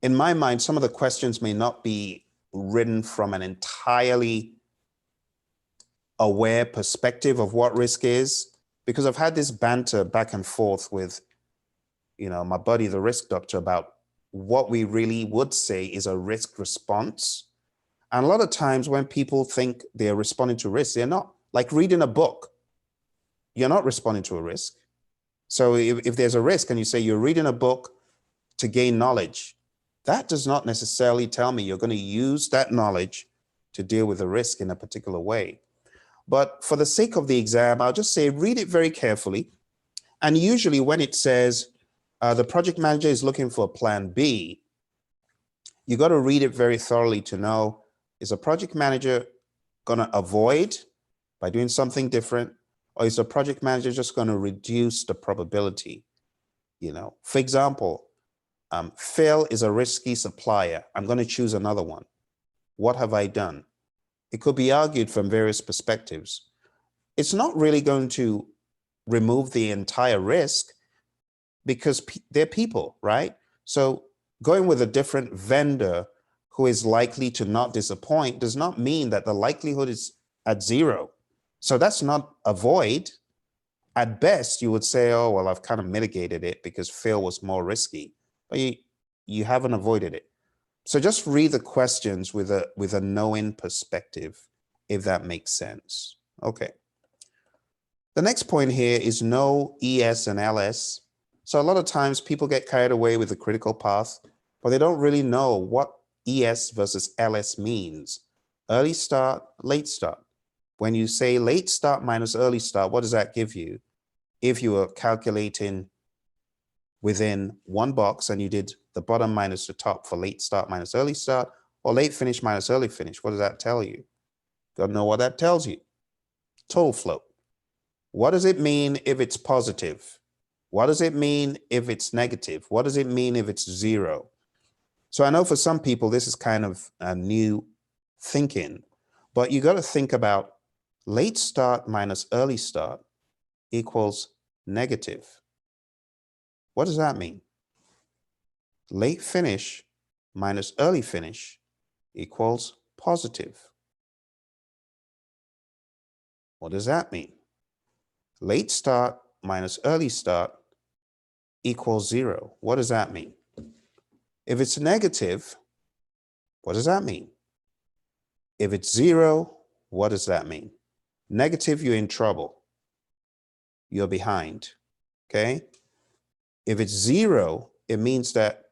in my mind, some of the questions may not be written from an entirely aware perspective of what risk is, because I've had this banter back and forth with, my buddy, the risk doctor, about what we really would say is a risk response. And a lot of times when people think they're responding to risk, they're not. Like reading a book, you're not responding to a risk. So if there's a risk and you say you're reading a book to gain knowledge, that does not necessarily tell me you're going to use that knowledge to deal with the risk in a particular way. But for the sake of the exam, I'll just say read it very carefully. And usually when it says the project manager is looking for plan B, you got to read it very thoroughly to know, is a project manager going to avoid by doing something different, or is the project manager just going to reduce the probability? For example, Phil is a risky supplier. I'm going to choose another one. What have I done? It could be argued from various perspectives. It's not really going to remove the entire risk, because they're people, right? So going with a different vendor who is likely to not disappoint does not mean that the likelihood is at zero. So that's not avoid. At best, you would say, oh, well, I've kind of mitigated it because Phil was more risky, but you haven't avoided it. So just read the questions with a knowing perspective, if that makes sense. Okay. The next point here is know ES and LS. So a lot of times people get carried away with the critical path, but they don't really know what ES versus LS means. Early start, late start. When you say late start minus early start, what does that give you? If you were calculating within one box and you did the bottom minus the top for late start minus early start, or late finish minus early finish, what does that tell you? Got to know what that tells you. Total float. What does it mean if it's positive? What does it mean if it's negative? What does it mean if it's zero? So I know for some people, this is kind of a new thinking, but you got to think about late start minus early start equals negative. What does that mean? Late finish minus early finish equals positive. What does that mean? Late start minus early start equals zero. What does that mean? If it's negative, what does that mean? If it's zero, what does that mean? Negative, you're in trouble. You're behind, okay? If it's zero, it means that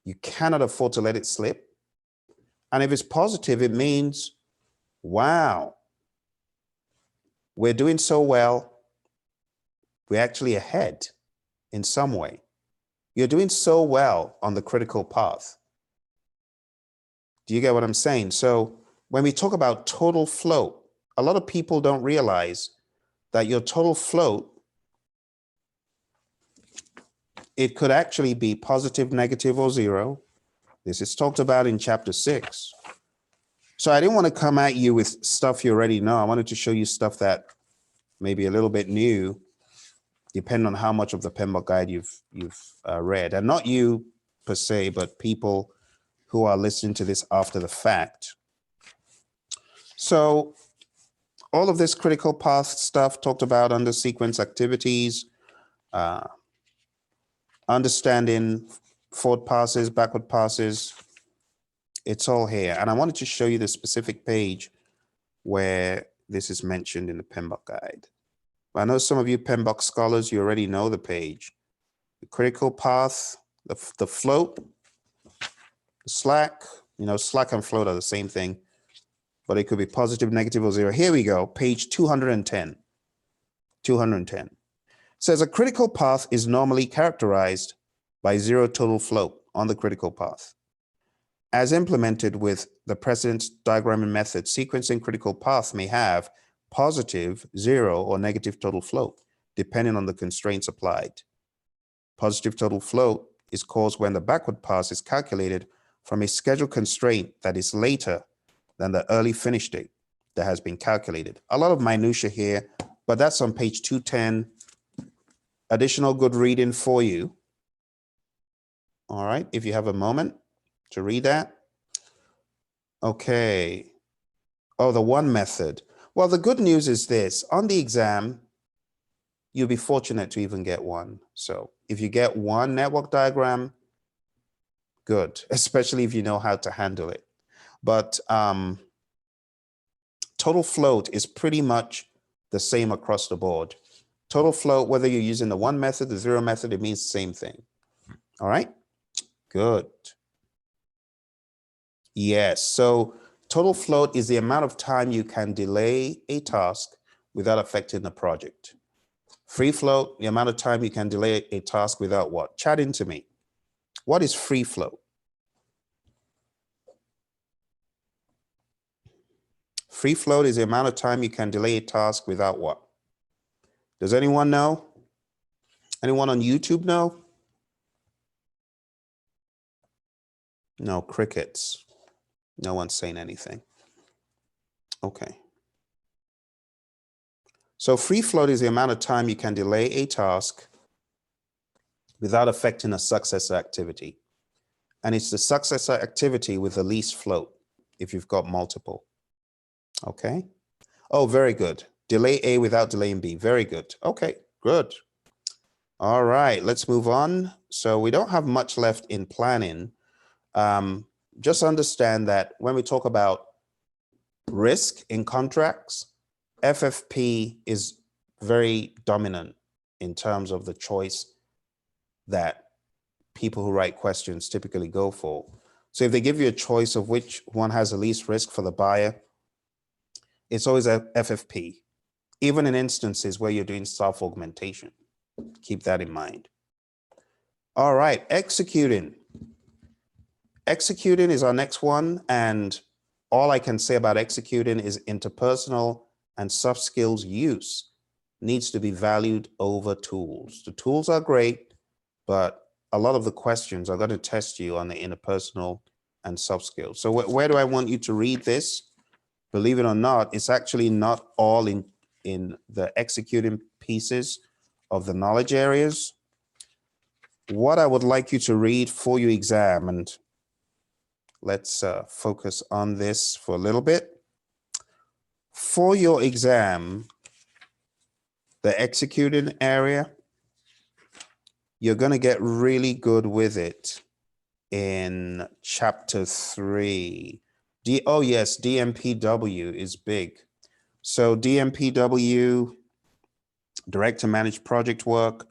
you cannot afford to let it slip. And if it's positive, it means, wow, we're doing so well, we're actually ahead in some way. You're doing so well on the critical path. Do you get what I'm saying? So when we talk about total float, a lot of people don't realize that your total float, it could actually be positive, negative, or zero. This is talked about in chapter 6. So I didn't want to come at you with stuff you already know. I wanted to show you stuff that may be a little bit new, depending on how much of the PMBOK guide you've read. And not you per se, but people who are listening to this after the fact. So all of this critical path stuff talked about under sequence activities, understanding forward passes, backward passes, it's all here. And I wanted to show you the specific page where this is mentioned in the PMBOK guide. I know some of you PMBOK scholars, you already know the page. The critical path, the float, the slack, slack and float are the same thing, but it could be positive, negative, or zero. Here we go, page 210. 210. It says a critical path is normally characterized by zero total float on the critical path. As implemented with the precedence diagramming method, sequencing critical path may have positive, zero, or negative total float, depending on the constraints applied. Positive total float is caused when the backward pass is calculated from a schedule constraint that is later than the early finish date that has been calculated. A lot of minutia here, but that's on page 210. Additional good reading for you. All right, if you have a moment to read that. Okay. Oh, the one method. Well, the good news is this. On the exam, you'll be fortunate to even get one. So if you get one network diagram, good, especially if you know how to handle it. But total float is pretty much the same across the board. Total float, whether you're using the one method, the zero method, it means the same thing. All right, good. Yes, so total float is the amount of time you can delay a task without affecting the project. Free float, the amount of time you can delay a task without what? Chat into me. What is free float? Free float is the amount of time you can delay a task without what? Does anyone know? Anyone on YouTube know? No, crickets. No one's saying anything. Okay. So free float is the amount of time you can delay a task without affecting a successor activity. And it's the successor activity with the least float if you've got multiple. Okay. Oh, very good. Delay A without delaying B. Very good. Okay, good. All right, let's move on. So we don't have much left in planning. Just understand that when we talk about risk in contracts, FFP is very dominant in terms of the choice that people who write questions typically go for. So if they give you a choice of which one has the least risk for the buyer, it's always a FFP, even in instances where you're doing self-augmentation. Keep that in mind. All right, executing. Executing is our next one, and all I can say about executing is interpersonal and soft skills use needs to be valued over tools. The tools are great, but a lot of the questions are going to test you on the interpersonal and soft skills. So where do I want you to read this? Believe it or not, it's actually not all in the executing pieces of the knowledge areas. What I would like you to read for your exam, and let's focus on this for a little bit. For your exam, the executing area, you're going to get really good with it in chapter 3. Oh yes, DMPW is big. So DMPW, direct to manage project work,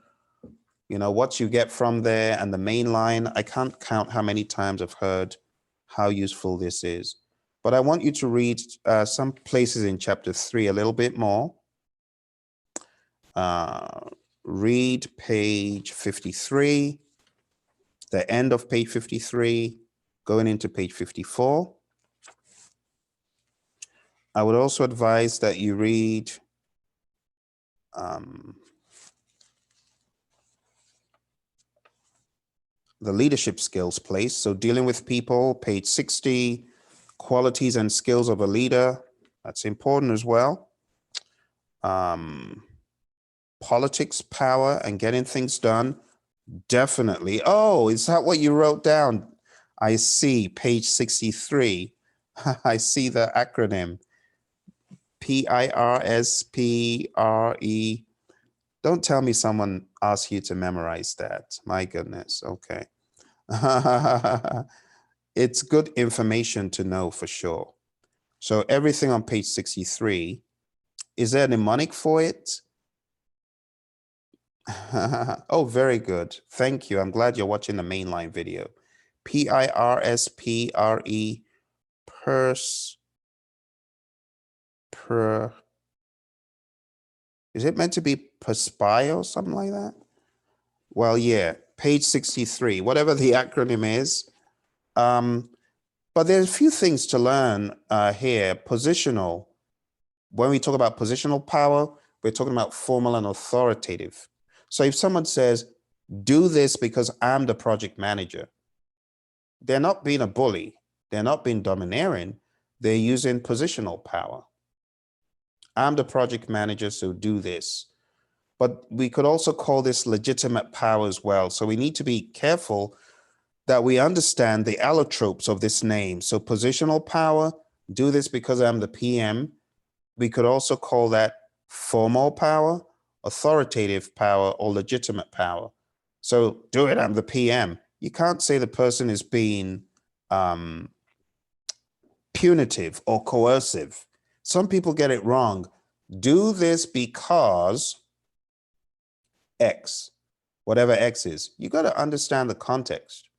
you know, what you get from there and the main line, I can't count how many times I've heard how useful this is. But I want you to read some places in chapter 3 a little bit more. Read page 53, the end of page 53, going into page 54. I would also advise that you read the leadership skills place. So dealing with people, page 60, qualities and skills of a leader. That's important as well. Politics, power, and getting things done. Definitely. Oh, is that what you wrote down? I see, page 63. I see the acronym. PIRSPRE. Don't tell me someone asked you to memorize that. My goodness. Okay. It's good information to know for sure. So everything on page 63, is there a mnemonic for it? Oh, very good. Thank you. I'm glad you're watching the mainline video. PIRSPRE, Is it meant to be perspire or something like that? Well, yeah, page 63, whatever the acronym is. But there's a few things to learn here. Positional. When we talk about positional power, we're talking about formal and authoritative. So if someone says, do this because I'm the project manager, they're not being a bully. They're not being domineering. They're using positional power. I'm the project manager, so do this. But we could also call this legitimate power as well. So we need to be careful that we understand the allotropes of this name. So positional power, do this because I'm the PM. We could also call that formal power, authoritative power, or legitimate power. So do it, I'm the PM. You can't say the person is being punitive or coercive. Some people get it wrong. Do this because X, whatever X is. You got to understand the context.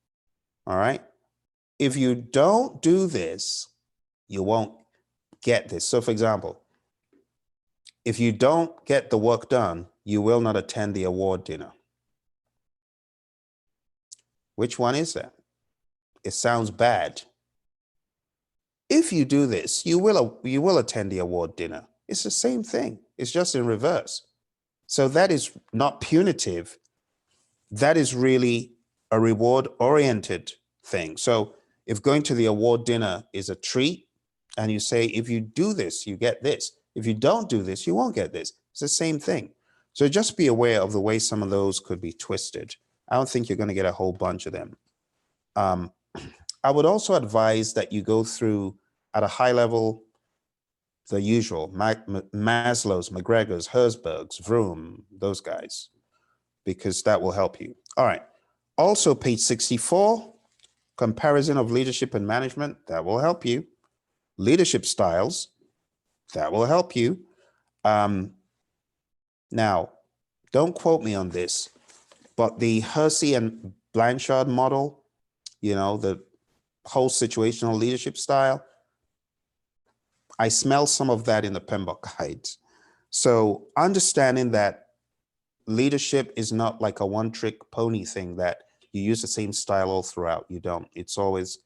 All right. If you don't do this, you won't get this. So for example, if you don't get the work done, you will not attend the award dinner. Which one is that? It sounds bad. If you do this, you will attend the award dinner. It's the same thing. It's just in reverse. So that is not punitive. That is really a reward-oriented thing. So if going to the award dinner is a treat, and you say, if you do this, you get this. If you don't do this, you won't get this. It's the same thing. So just be aware of the way some of those could be twisted. I don't think you're going to get a whole bunch of them. I would also advise that you go through at a high level, the usual, Maslow's, McGregor's, Herzberg's, Vroom, those guys, because that will help you. All right. Also, page 64, comparison of leadership and management, that will help you. Leadership styles, that will help you. Now, don't quote me on this, but the Hersey and Blanchard model, you know, the whole situational leadership style, I smell some of that in the PMBOK guides. So understanding that leadership is not like a one-trick pony thing that you use the same style all throughout. You don't. It's always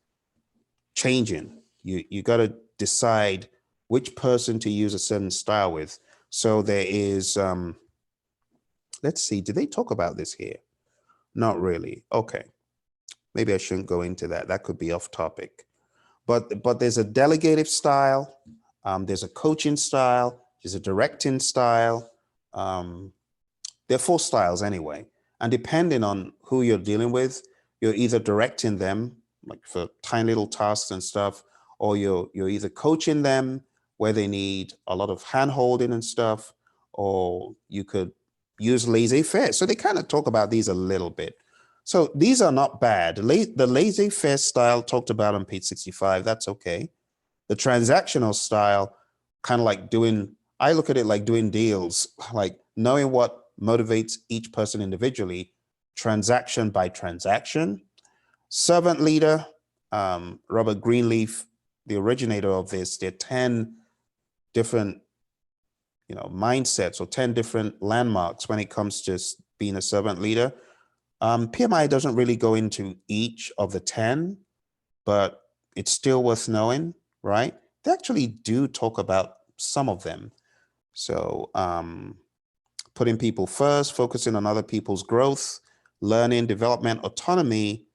changing. You got to decide which person to use a certain style with. So there is, let's see, did they talk about this here? Not really. Okay. Maybe I shouldn't go into that. That could be off topic. But there's a delegative style. There's a coaching style. There's a directing style. There are 4 styles anyway. And depending on who you're dealing with, you're either directing them like for tiny little tasks and stuff, or you're either coaching them where they need a lot of hand holding and stuff, or you could use laissez-faire. So they kind of talk about these a little bit. So these are not bad. The laissez-faire style talked about on page 65, that's okay. The transactional style, kind of like I look at it like doing deals, like knowing what motivates each person individually, transaction by transaction. Servant leader, Robert Greenleaf, the originator of this, there are 10 different mindsets or 10 different landmarks when it comes to being a servant leader. PMI doesn't really go into each of the 10, but it's still worth knowing, right? They actually do talk about some of them. So putting people first, focusing on other people's growth, learning, development, autonomy,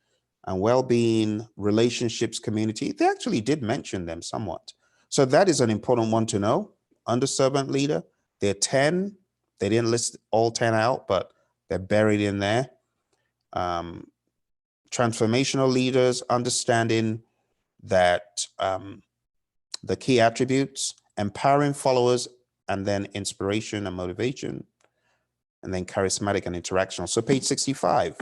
and well-being, relationships, community. They actually did mention them somewhat. So that is an important one to know. Under servant leader, there are 10. They didn't list all 10 out, but they're buried in there. Transformational leaders, understanding that the key attributes, empowering followers, and then inspiration and motivation, and then charismatic and interactional. So page 65,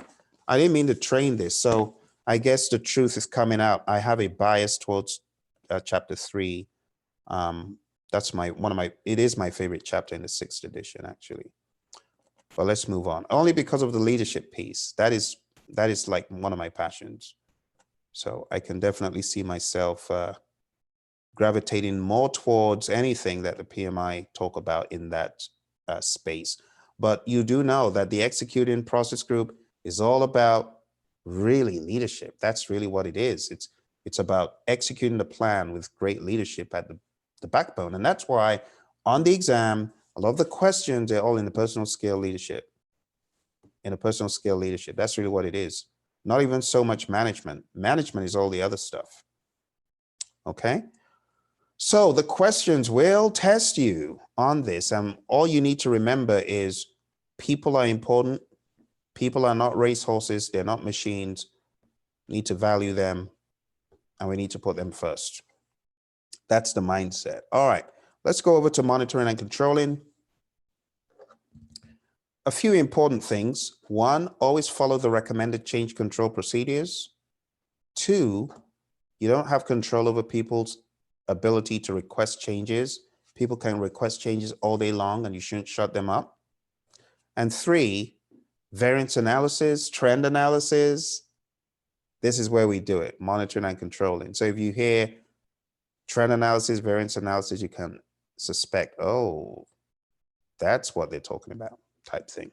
I didn't mean to train this. So I guess the truth is coming out. I have a bias towards chapter 3. That's it is my favorite chapter in the 6th edition, actually. But let's move on. Only because of the leadership piece. That is like one of my passions. So I can definitely see myself gravitating more towards anything that the PMI talk about in that space. But you do know that the executing process group is all about really leadership. That's really what it is. It's about executing the plan with great leadership at the backbone. And that's why on the exam, a lot of the questions are all in the personal skill leadership. In a personal skill leadership, that's really what it is. Not even so much management. Management is all the other stuff. Okay. So the questions will test you on this. And all you need to remember is people are important. People are not racehorses. They're not machines. We need to value them and we need to put them first. That's the mindset. All right, let's go over to monitoring and controlling. A few important things. One, always follow the recommended change control procedures. Two, you don't have control over people's ability to request changes. People can request changes all day long and you shouldn't shut them up. And three, variance analysis, trend analysis. This is where we do it, monitoring and controlling. So if you hear trend analysis, variance analysis, you can suspect, oh, that's what they're talking about, type thing.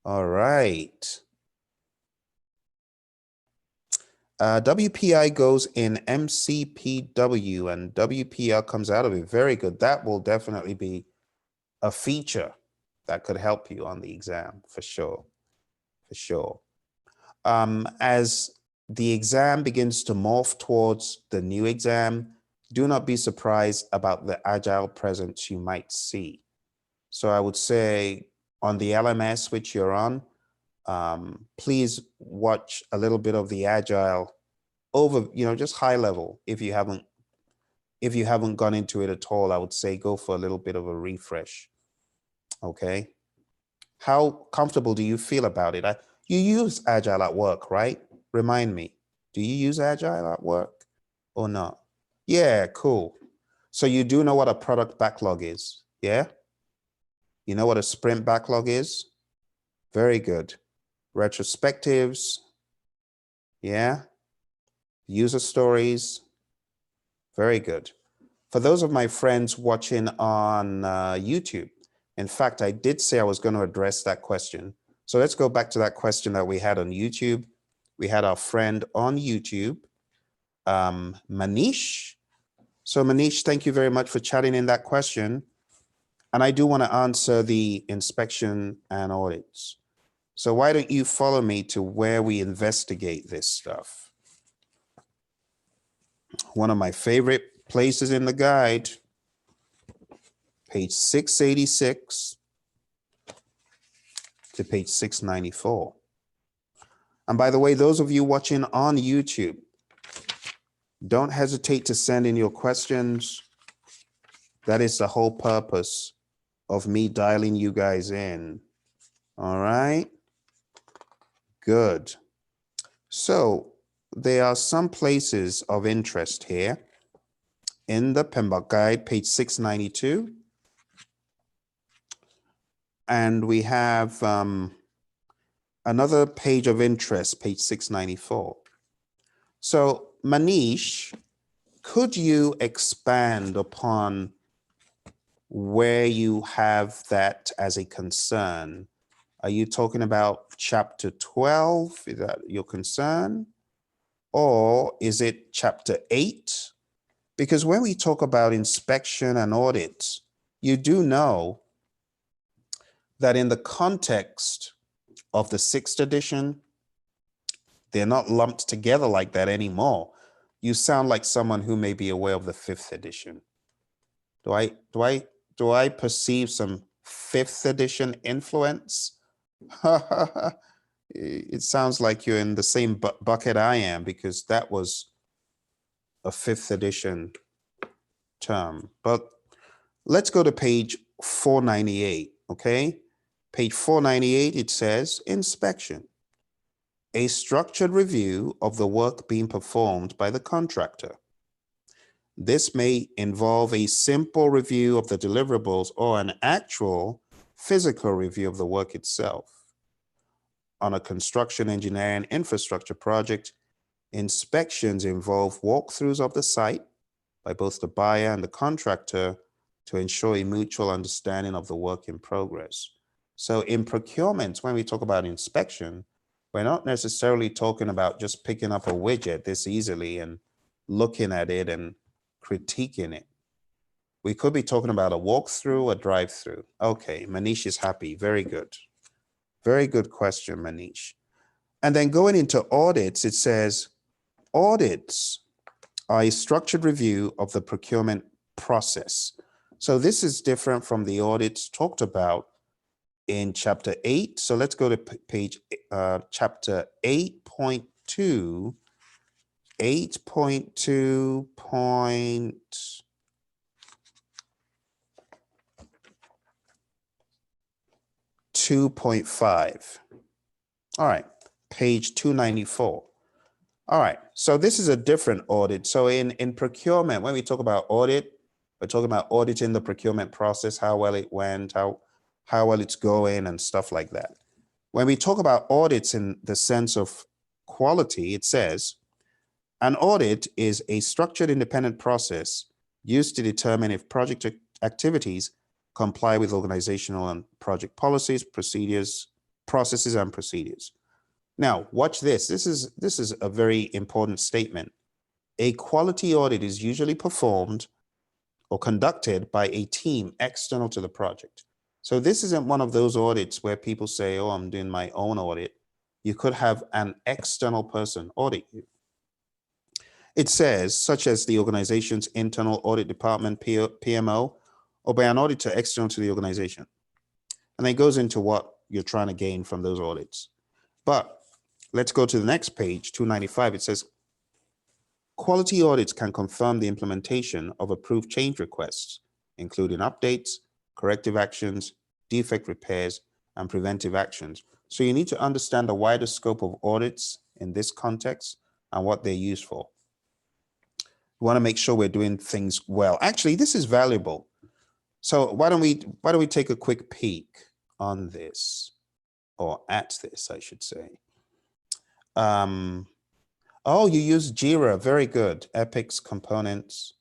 All right. WPI goes in MCPW and WPR comes out of it. Very good. That will definitely be a feature that could help you on the exam for sure. For sure. As the exam begins to morph towards the new exam, do not be surprised about the agile presence you might see. So I would say on the LMS which you're on, please watch a little bit of the agile over, just high level. If you haven't gone into it at all, I would say go for a little bit of a refresh. Okay. How comfortable do you feel about it? You use agile at work, right? Remind me, do you use agile at work or not? Yeah, cool. So you do know what a product backlog is, yeah? You know what a sprint backlog is? Very good. Retrospectives, yeah? User stories, very good. For those of my friends watching on YouTube, in fact, I did say I was going to address that question. So let's go back to that question that we had on YouTube. We had our friend on YouTube, Manish. So Manish, thank you very much for chatting in that question. And I do want to answer the inspection and audits. So why don't you follow me to where we investigate this stuff? One of my favorite places in the guide, page 686 to page 694. And by the way, those of you watching on YouTube, don't hesitate to send in your questions. That is the whole purpose of me dialing you guys in. All right, good. So there are some places of interest here in the PMBOK guide, page 692. And we have another page of interest, page 694. So Manish, could you expand upon where you have that as a concern? Are you talking about chapter 12? Is that your concern? Or is it chapter 8? Because when we talk about inspection and audit, you do know that in the context of the 6th edition, they're not lumped together like that anymore. You sound like someone who may be aware of the 5th edition. Do I perceive some 5th edition influence? It sounds like you're in the same bucket I am, because that was a 5th edition term. But let's go to page 498, okay? Page 498, it says inspection. A structured review of the work being performed by the contractor. This may involve a simple review of the deliverables or an actual physical review of the work itself. On a construction, engineering, infrastructure project, inspections involve walkthroughs of the site by both the buyer and the contractor to ensure a mutual understanding of the work in progress. So in procurement, when we talk about inspection, we're not necessarily talking about just picking up a widget this easily and looking at it and critiquing it. We could be talking about a walkthrough, a drive-through. Okay, Manish is happy. Very good. Very good question, Manish. And then going into audits, it says audits are a structured review of the procurement process. So this is different from the audits talked about in chapter 8. So let's go to page chapter 8.2, 8.2.5. All right, page 294. All right, so this is a different audit. So in procurement, when we talk about audit, we're talking about auditing the procurement process, how well it went, how well it's going and stuff like that. When we talk about audits in the sense of quality, it says, an audit is a structured independent process used to determine if project activities comply with organizational and project policies, processes, and procedures. Now, watch this. This is a very important statement. A quality audit is usually performed or conducted by a team external to the project. So this isn't one of those audits where people say, oh, I'm doing my own audit. You could have an external person audit you. It says, such as the organization's internal audit department, PMO, or by an auditor external to the organization. And it goes into what you're trying to gain from those audits. But let's go to the next page, 295. It says, quality audits can confirm the implementation of approved change requests, including updates, corrective actions, defect repairs, and preventive actions. So you need to understand the wider scope of audits in this context and what they're used for. We want to make sure we're doing things well. Actually, this is valuable. So why don't we take a quick peek on this, or at this, I should say. Oh, you use Jira. Very good. Epics components.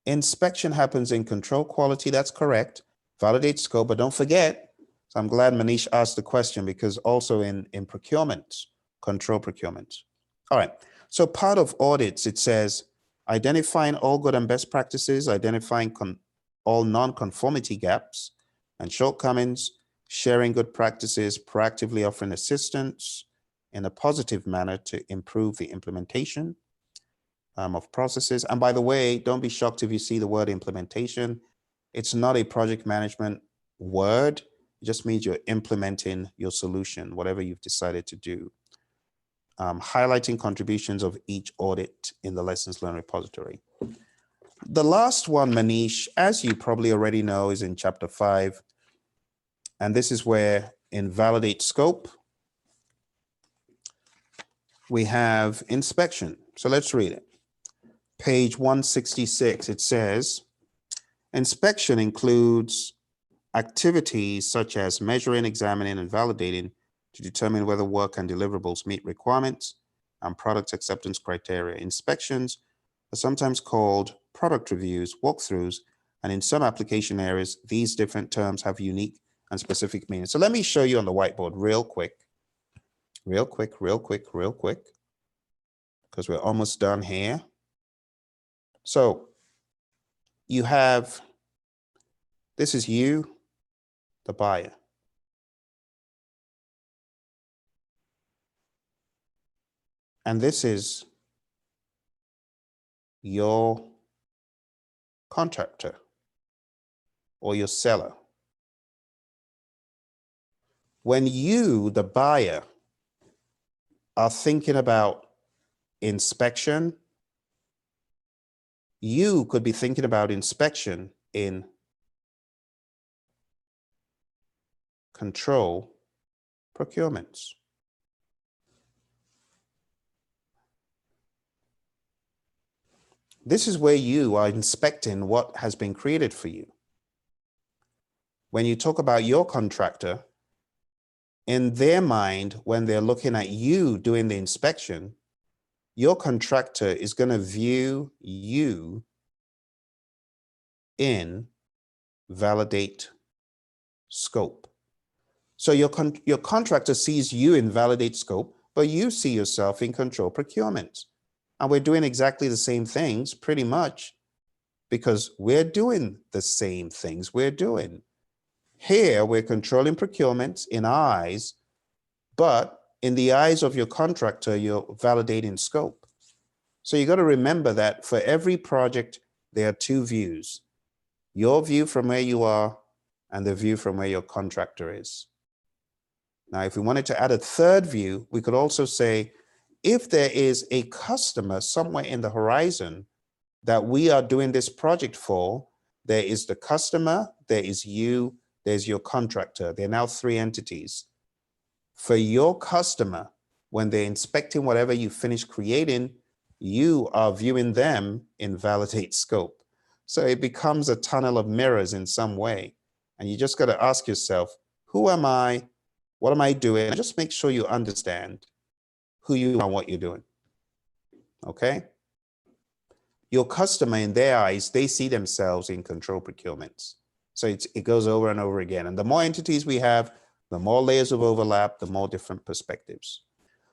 Inspection happens in control quality. That's correct. Validate scope, but don't forget. So I'm glad Manish asked the question, because also in procurement, control procurement. All right. So part of audits, it says identifying all good and best practices, identifying all non-conformity gaps and shortcomings, sharing good practices, proactively offering assistance in a positive manner to improve the implementation of processes. And by the way, don't be shocked if you see the word implementation. It's not a project management word. It just means you're implementing your solution, whatever you've decided to do. Highlighting contributions of each audit in the lessons learned repository. The last one, Manish, as you probably already know, is in chapter 5. And this is where in validate scope, we have inspection. So let's read it. Page 166, it says, inspection includes activities such as measuring, examining, and validating to determine whether work and deliverables meet requirements and product acceptance criteria. Inspections are sometimes called product reviews, walkthroughs, and in some application areas, these different terms have unique and specific meanings. So let me show you on the whiteboard real quick, because we're almost done here. So you have, this is you, the buyer. And this is your contractor or your seller. When you, the buyer, are thinking about inspection, you could be thinking about inspection in control procurements. This is where you are inspecting what has been created for you. When you talk about your contractor, in their mind, when they're looking at you doing the inspection, your contractor is going to view you in validate scope. So your contractor sees you in validate scope, but you see yourself in control procurement. And we're doing exactly the same things pretty much because we're doing the same things we're doing. Here, we're controlling procurement in our eyes, but in the eyes of your contractor, you're validating scope. So you got to remember that for every project, there are two views. Your view from where you are and the view from where your contractor is. Now, if we wanted to add a third view, we could also say, if there is a customer somewhere in the horizon that we are doing this project for, there is the customer, there is you, there's your contractor. There are now three entities. For your customer, when they're inspecting whatever you finish creating, you are viewing them in validate scope. So it becomes a tunnel of mirrors in some way. And you just got to ask yourself, who am I? What am I doing? And just make sure you understand who you are and what you're doing. Okay? Your customer, in their eyes, they see themselves in control procurements. So it goes over and over again. And the more entities we have, the more layers of overlap, the more different perspectives.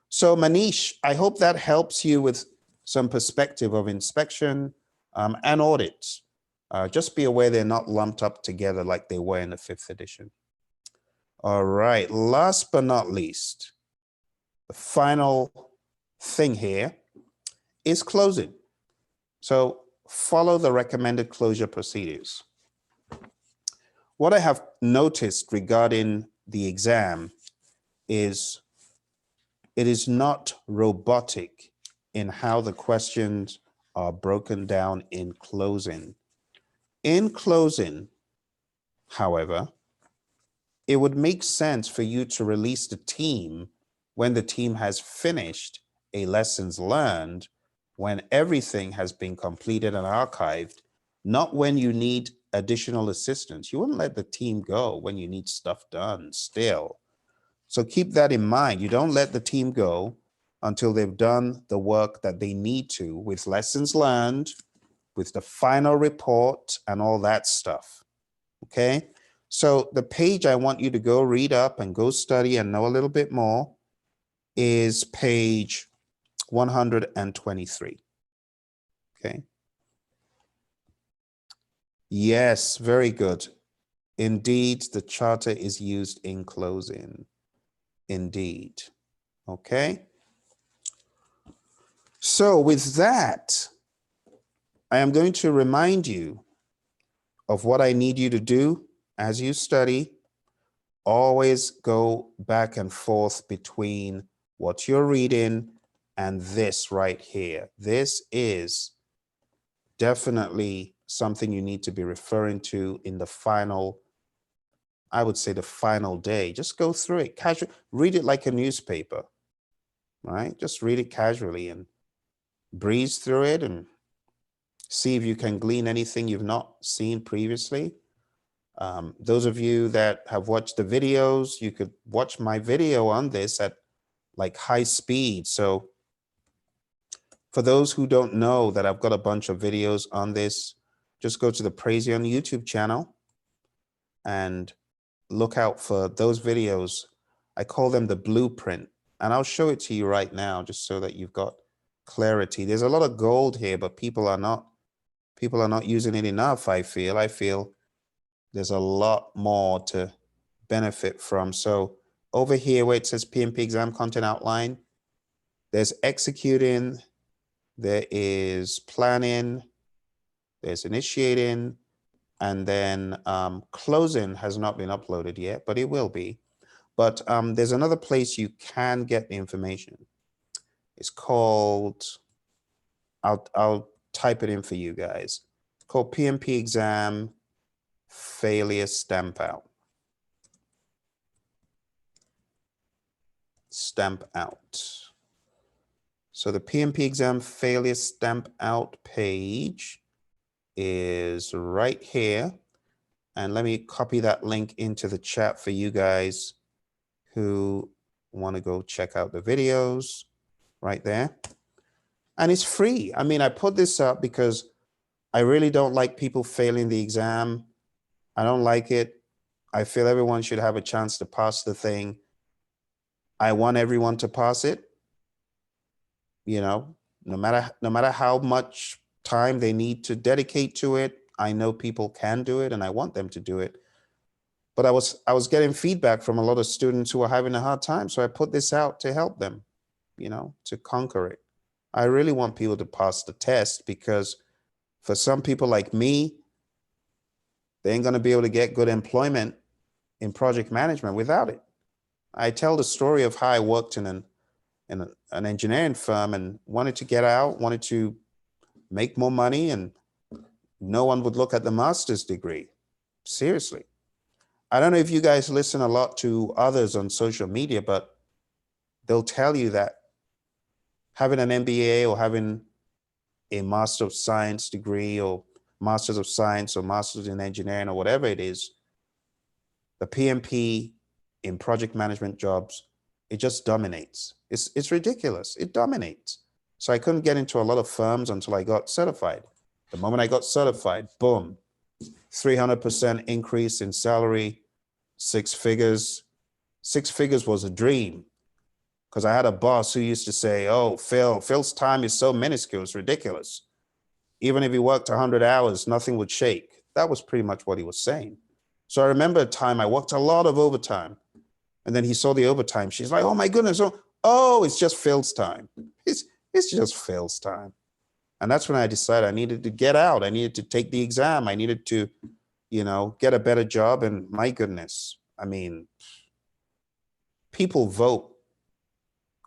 So Manish, I hope that helps you with some perspective of inspection and audit. Just be aware they're not lumped up together like they were in the 5th edition. All right, last but not least, the final thing here is closing. So follow the recommended closure procedures. What I have noticed regarding the exam is it is not robotic in how the questions are broken down in closing. In closing, however, it would make sense for you to release the team when the team has finished a lessons learned, when everything has been completed and archived, not when you need additional assistance. You wouldn't let the team go when you need stuff done still. So keep that in mind. You don't let the team go until they've done the work that they need to with lessons learned, with the final report and all that stuff. Okay? So the page I want you to go read up and go study and know a little bit more is page 123. Okay. Yes, very good. Indeed, the charter is used in closing. Indeed. Okay. So with that, I am going to remind you of what I need you to do as you study. Always go back and forth between what you're reading and this right here. This is definitely something you need to be referring to in the final, I would say the final day. Just go through it casually, read it like a newspaper, right? Just read it casually and breeze through it and see if you can glean anything you've not seen previously. Those of you that have watched the videos, you could watch my video on this at like high speed. So for those who don't know that I've got a bunch of videos on this, just go to the Praizion YouTube channel and look out for those videos. I call them the blueprint, and I'll show it to you right now just so that you've got clarity. There's a lot of gold here, but people are not using it enough. I feel there's a lot more to benefit from. So over here where it says PMP exam content outline, there's executing, there is planning, there's initiating, and then closing has not been uploaded yet, but it will be. But there's another place you can get the information. It's called, I'll type it in for you guys. It's called PMP exam failure stamp out. Stamp out. So the PMP exam failure stamp out page is right here. And let me copy that link into the chat for you guys who want to go check out the videos right there. And it's free. I mean, I put this up because I really don't like people failing the exam. I don't like it. I feel everyone should have a chance to pass the thing. I want everyone to pass it. You know, no matter how much time they need to dedicate to it, I know people can do it and I want them to do it. But I was getting feedback from a lot of students who were having a hard time. So I put this out to help them, you know, to conquer it. I really want people to pass the test because for some people like me, they ain't going to be able to get good employment in project management without it. I tell the story of how I worked in an engineering firm and wanted to get out, wanted to make more money, and no one would look at the master's degree. Seriously. I don't know if you guys listen a lot to others on social media, but they'll tell you that having an MBA or having a Master of Science degree or Masters of Science or Masters in Engineering or whatever it is, the PMP in project management jobs, it just dominates. It's ridiculous. It dominates. So I couldn't get into a lot of firms until I got certified. The moment I got certified, boom, 300% increase in salary, 6 figures. 6 figures was a dream because I had a boss who used to say, oh, Phil's time is so minuscule, it's ridiculous. Even if he worked 100 hours, nothing would shake. That was pretty much what he was saying. So I remember a time I worked a lot of overtime. And then he saw the overtime. She's like, oh my goodness. Oh, it's just Phil's time. It's just Phil's time. And that's when I decided I needed to get out. I needed to take the exam. I needed to, you know, get a better job. And my goodness, I mean, people vote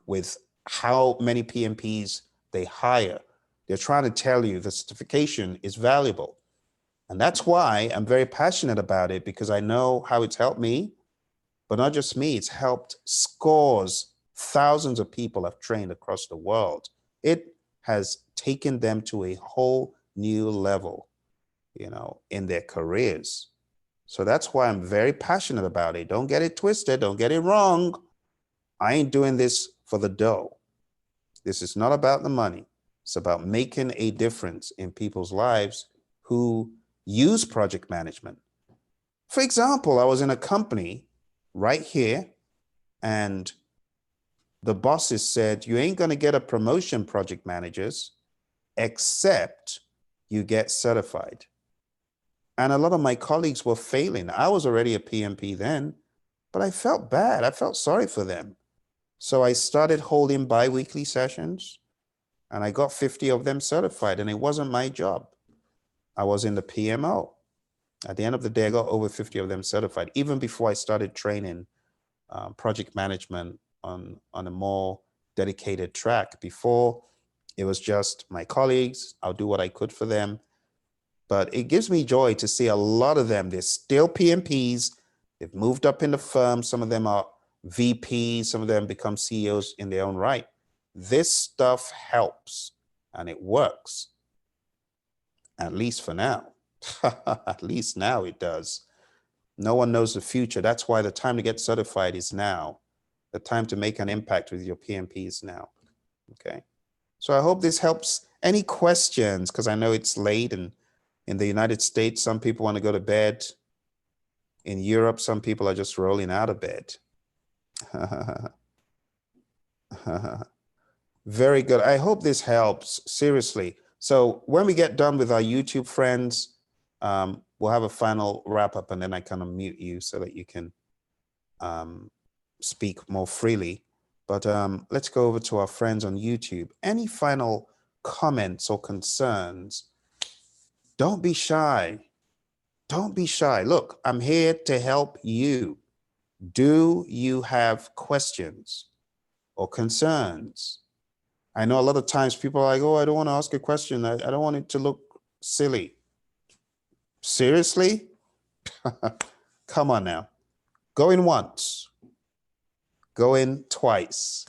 with how many PMPs they hire. They're trying to tell you the certification is valuable. And that's why I'm very passionate about it, because I know how it's helped me, but not just me, it's helped scores, thousands of people I've trained across the world. It has taken them to a whole new level, you know, in their careers. So that's why I'm very passionate about it. Don't get it twisted. Don't get it wrong. I ain't doing this for the dough. This is not about the money. It's about making a difference in people's lives who use project management. For example, I was in a company right here and the bosses said, you ain't going to get a promotion, project managers, except you get certified. And a lot of my colleagues were failing. I was already a PMP then, but I felt bad. I felt sorry for them. So I started holding bi-weekly sessions and I got 50 of them certified, and it wasn't my job. I was in the PMO. At the end of the day, I got over 50 of them certified, even before I started training project management on a more dedicated track. Before, it was just my colleagues. I'll do what I could for them. But it gives me joy to see a lot of them. They're still PMPs. They've moved up in the firm. Some of them are VPs. Some of them become CEOs in their own right. This stuff helps and it works, at least for now. At least now it does. No one knows the future. That's why the time to get certified is now. The time to make an impact with your PMP is now. Okay. So I hope this helps. Any questions? Because I know it's late, and in the United States, some people want to go to bed. In Europe, some people are just rolling out of bed. Very good. I hope this helps, seriously. So when we get done with our YouTube friends, we'll have a final wrap up, and then I kind of mute you so that you can speak more freely. But let's go over to our friends on YouTube. Any final comments or concerns? Don't be shy. Don't be shy. Look, I'm here to help you. Do you have questions or concerns? I know a lot of times people are like, oh, I don't want to ask a question. I don't want it to look silly. Seriously? Come on now. Go in once. Go in twice.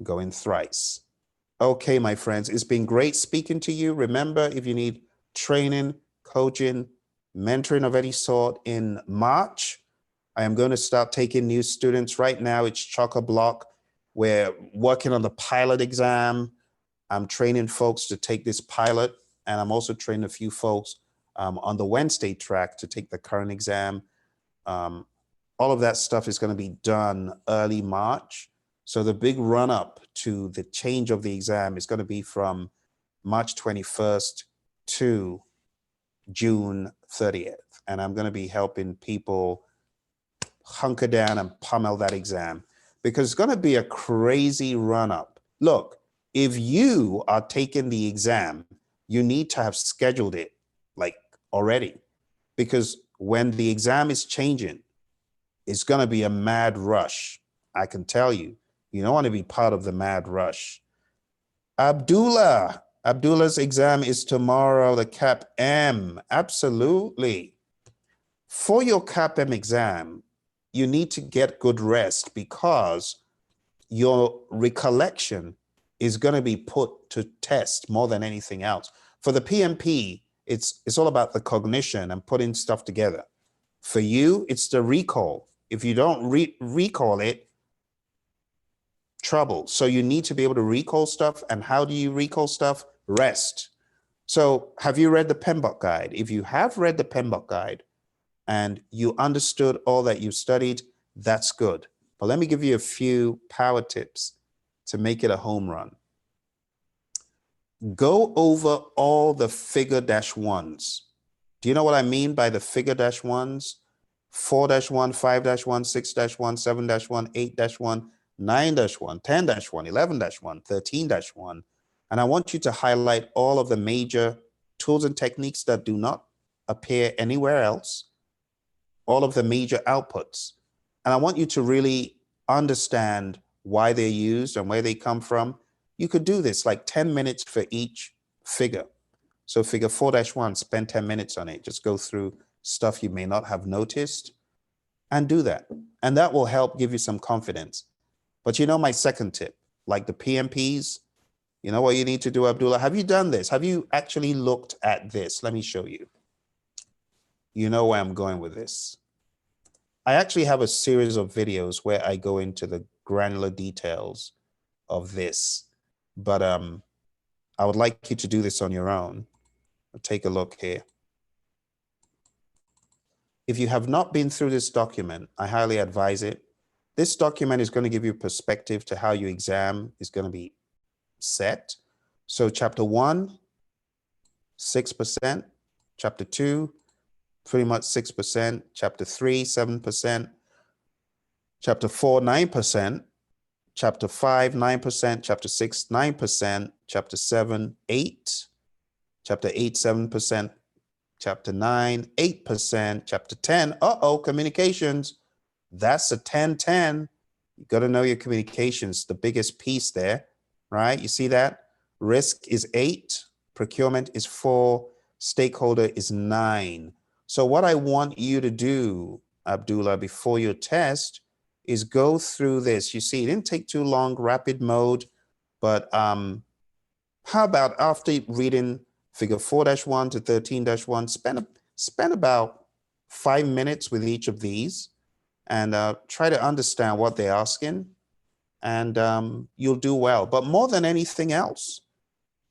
Go in thrice. Okay, my friends, it's been great speaking to you. Remember, if you need training, coaching, mentoring of any sort in March, I am going to start taking new students. Right now, it's chock-a-block. We're working on the pilot exam. I'm training folks to take this pilot, and I'm also training a few folks on the Wednesday track to take the current exam. All of that stuff is going to be done early March. So the big run up to the change of the exam is going to be from March 21st to June 30th. And I'm going to be helping people hunker down and pummel that exam because it's going to be a crazy run up. Look, if you are taking the exam, you need to have scheduled it like already, because when the exam is changing, it's going to be a mad rush. I can tell you, you don't want to be part of the mad rush. Abdullah's exam is tomorrow, the CAP-M. Absolutely. For your CAP-M exam, you need to get good rest because your recollection is going to be put to test more than anything else. For the PMP, it's all about the cognition and putting stuff together. For you, it's the recall. If you don't recall it, trouble. So you need to be able to recall stuff. And how do you recall stuff? Rest. So have you read the PMBOK guide? If you have read the PMBOK guide and you understood all that you studied, that's good. But let me give you a few power tips to make it a home run. Go over all the figure-1s. Do you know what I mean by the figure-1s? 4-1, 5-1, 6-1, 7-1, 8-1, 9-1, 10-1, 11-1, 13-1. And I want you to highlight all of the major tools and techniques that do not appear anywhere else, all of the major outputs. And I want you to really understand why they're used and where they come from. You could do this like 10 minutes for each figure. So figure 4-1, spend 10 minutes on it. Just go through stuff you may not have noticed and do that. And that will help give you some confidence. But you know my second tip, like the PMPs, you know what you need to do, Abdullah? Have you done this? Have you actually looked at this? Let me show you. You know where I'm going with this. I actually have a series of videos where I go into the granular details of this, but I would like you to do this on your own. Take a look here. If you have not been through this document, I highly advise it. This document is going to give you perspective to how your exam is going to be set. So chapter 1, 6%, chapter 2, pretty much 6%, chapter 3, 7%, chapter 4, 9%, chapter 5, 9%, chapter 6, 9%, chapter 7, 8%, chapter 8, 7%, chapter 9, 8%, chapter 10, communications. That's a 10-10. You got to know your communications, the biggest piece there, right? You see that? Risk is 8, procurement is 4, stakeholder is 9. So what I want you to do, Abdullah, before your test is go through this. You see, it didn't take too long, rapid mode, but how about after reading figure 4-1 to 13-1, spend about 5 minutes with each of these and try to understand what they're asking, and you'll do well. But more than anything else,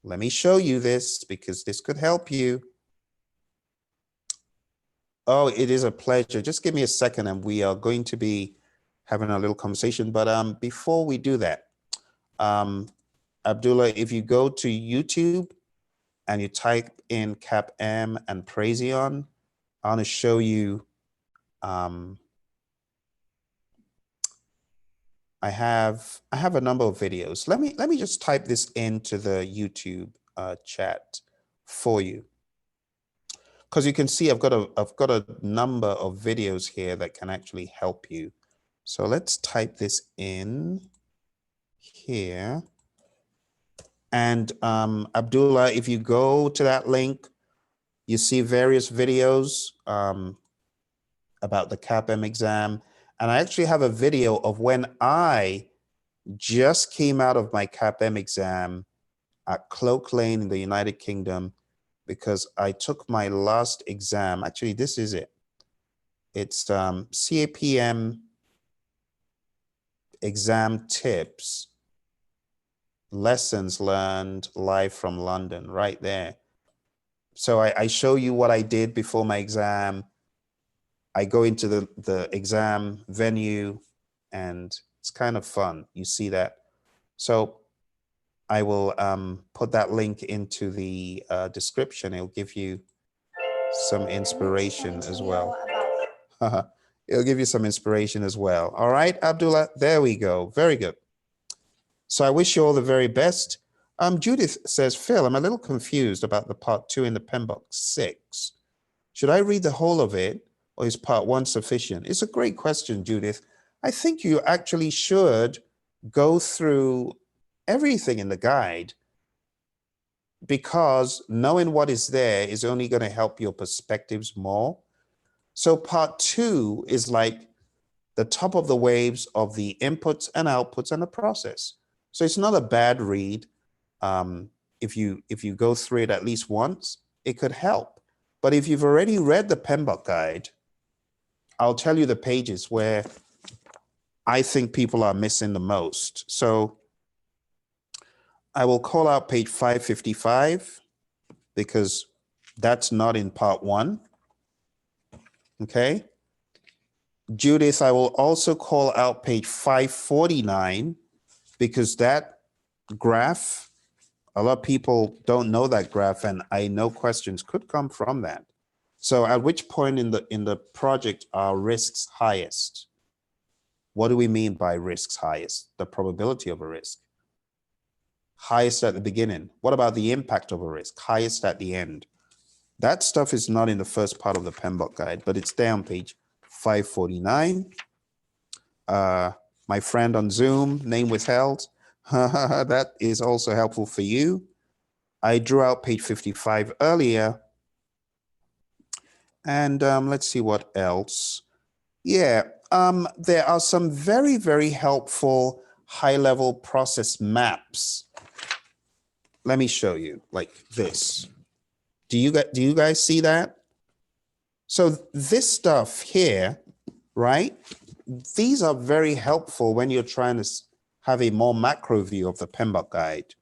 let me show you this because this could help you. Oh, it is a pleasure. Just give me a second and we are going to be having a little conversation. But before we do that, Abdullah, if you go to YouTube and you type in CAP-M and Praizion, I want to show you, I have a number of videos. Let me just type this into the YouTube chat for you, because you can see I've got a number of videos here that can actually help you. So let's type this in here. And Abdullah, if you go to that link, you see various videos about the CAP-M exam. And I actually have a video of when I just came out of my CAP-M exam at Cloak Lane in the United Kingdom, because I took my last exam. Actually, this is it. It's CAPM exam tips, lessons learned live from London, right there. So I show you what I did before my exam. I go into the exam venue and it's kind of fun. You see that. So I will put that link into the description. It'll give you some inspiration as well. It'll give you some inspiration as well. All right, Abdullah, there we go. Very good. So I wish you all the very best. Judith says, Phil, I'm a little confused about the part 2 in the PMBOK 6. Should I read the whole of it or is part 1 sufficient? It's a great question, Judith. I think you actually should go through everything in the guide because knowing what is there is only going to help your perspectives more. So part 2 is like the top of the waves of the inputs and outputs and the process. So it's not a bad read. If you go through it at least once, it could help. But if you've already read the PMBOK guide, I'll tell you the pages where I think people are missing the most. So I will call out page 555 because that's not in part 1. Okay. Judith, I will also call out page 549 because that graph, a lot of people don't know that graph, and I know questions could come from that. So at which point in the project are risks highest? What do we mean by risks highest? The probability of a risk. Highest at the beginning. What about the impact of a risk? Highest at the end. That stuff is not in the first part of the PMBOK guide, but it's there on page 549. My friend on Zoom, name withheld. That is also helpful for you. I drew out page 55 earlier. And let's see what else. Yeah, there are some very, very helpful high-level process maps. Let me show you like this. Do you guys see that? So this stuff here, right? These are very helpful when you're trying to have a more macro view of the PMBOK guide.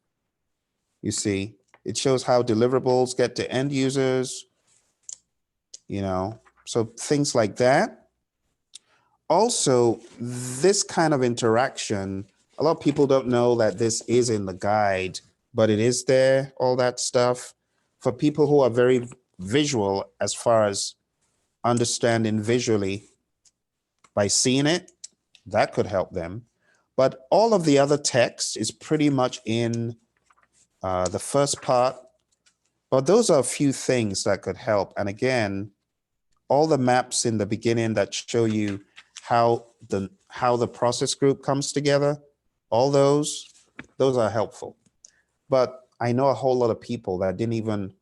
You see, it shows how deliverables get to end users, you know, so things like that. Also, this kind of interaction, a lot of people don't know that this is in the guide, but it is there, all that stuff. For people who are very visual as far as understanding visually by seeing it, that could help them. But all of the other text is pretty much in the first part. But those are a few things that could help. And again, all the maps in the beginning that show you how the process group comes together, all those are helpful. But I know a whole lot of people that didn't even,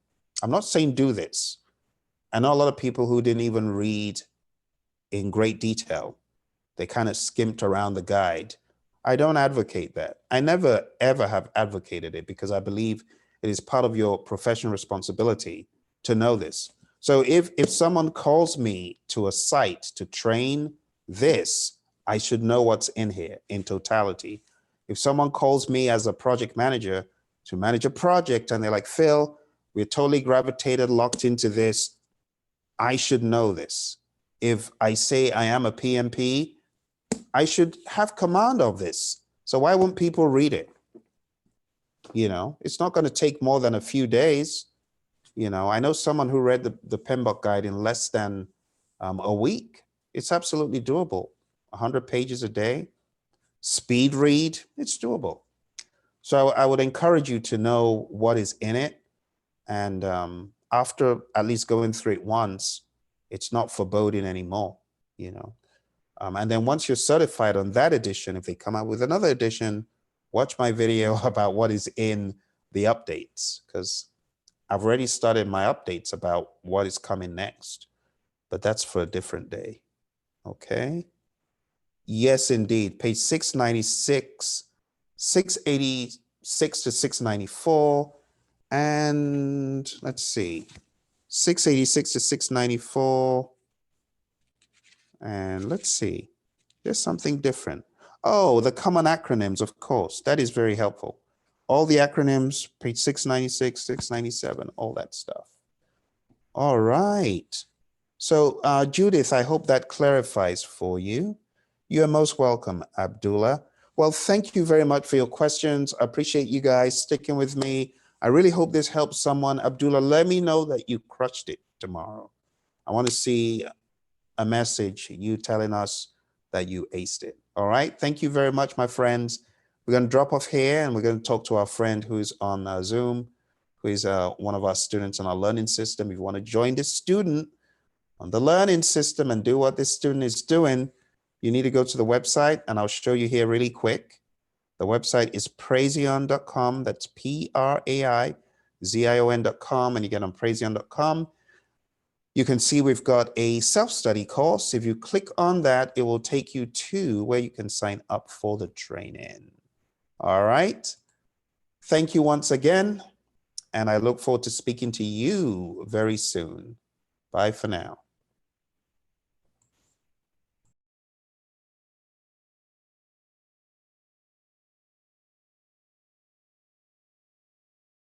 I'm not saying do this. I know a lot of people who didn't even read in great detail. They kind of skimped around the guide. I don't advocate that. I never, ever have advocated it because I believe it is part of your professional responsibility to know this. So if someone calls me to a site to train this, I should know what's in here in totality. If someone calls me as a project manager to manage a project and they're like, Phil, we're totally gravitated, locked into this, I should know this. If I say I am a PMP, I should have command of this. So why won't people read it? You know, it's not going to take more than a few days. You know, I know someone who read the PMBOK guide in less than a week. It's absolutely doable. 100 pages a day, speed read, it's doable. So I would encourage you to know what is in it. And after at least going through it once, it's not foreboding anymore, you know. And then once you're certified on that edition, if they come out with another edition, watch my video about what is in the updates, because I've already started my updates about what is coming next, but that's for a different day. Okay. Yes, indeed. Page 696, 686 to 694. And let's see, 686 to 694. And let's see, there's something different. Oh, the common acronyms, of course, that is very helpful. All the acronyms, page 696, 697, all that stuff. All right. So Judith, I hope that clarifies for you. You are most welcome, Abdullah. Well, thank you very much for your questions. I appreciate you guys sticking with me. I really hope this helps someone. Abdullah, let me know that you crushed it tomorrow. I want to see a message, you telling us that you aced it. All right. Thank you very much, my friends. We're going to drop off here and we're going to talk to our friend who's on Zoom, who is one of our students on our learning system. If you want to join this student on the learning system and do what this student is doing, you need to go to the website, and I'll show you here really quick. The website is praizion.com. That's Praizion.com, and you get on praizion.com. You can see we've got a self-study course. If you click on that, it will take you to where you can sign up for the training. All right. Thank you once again, and I look forward to speaking to you very soon. Bye for now.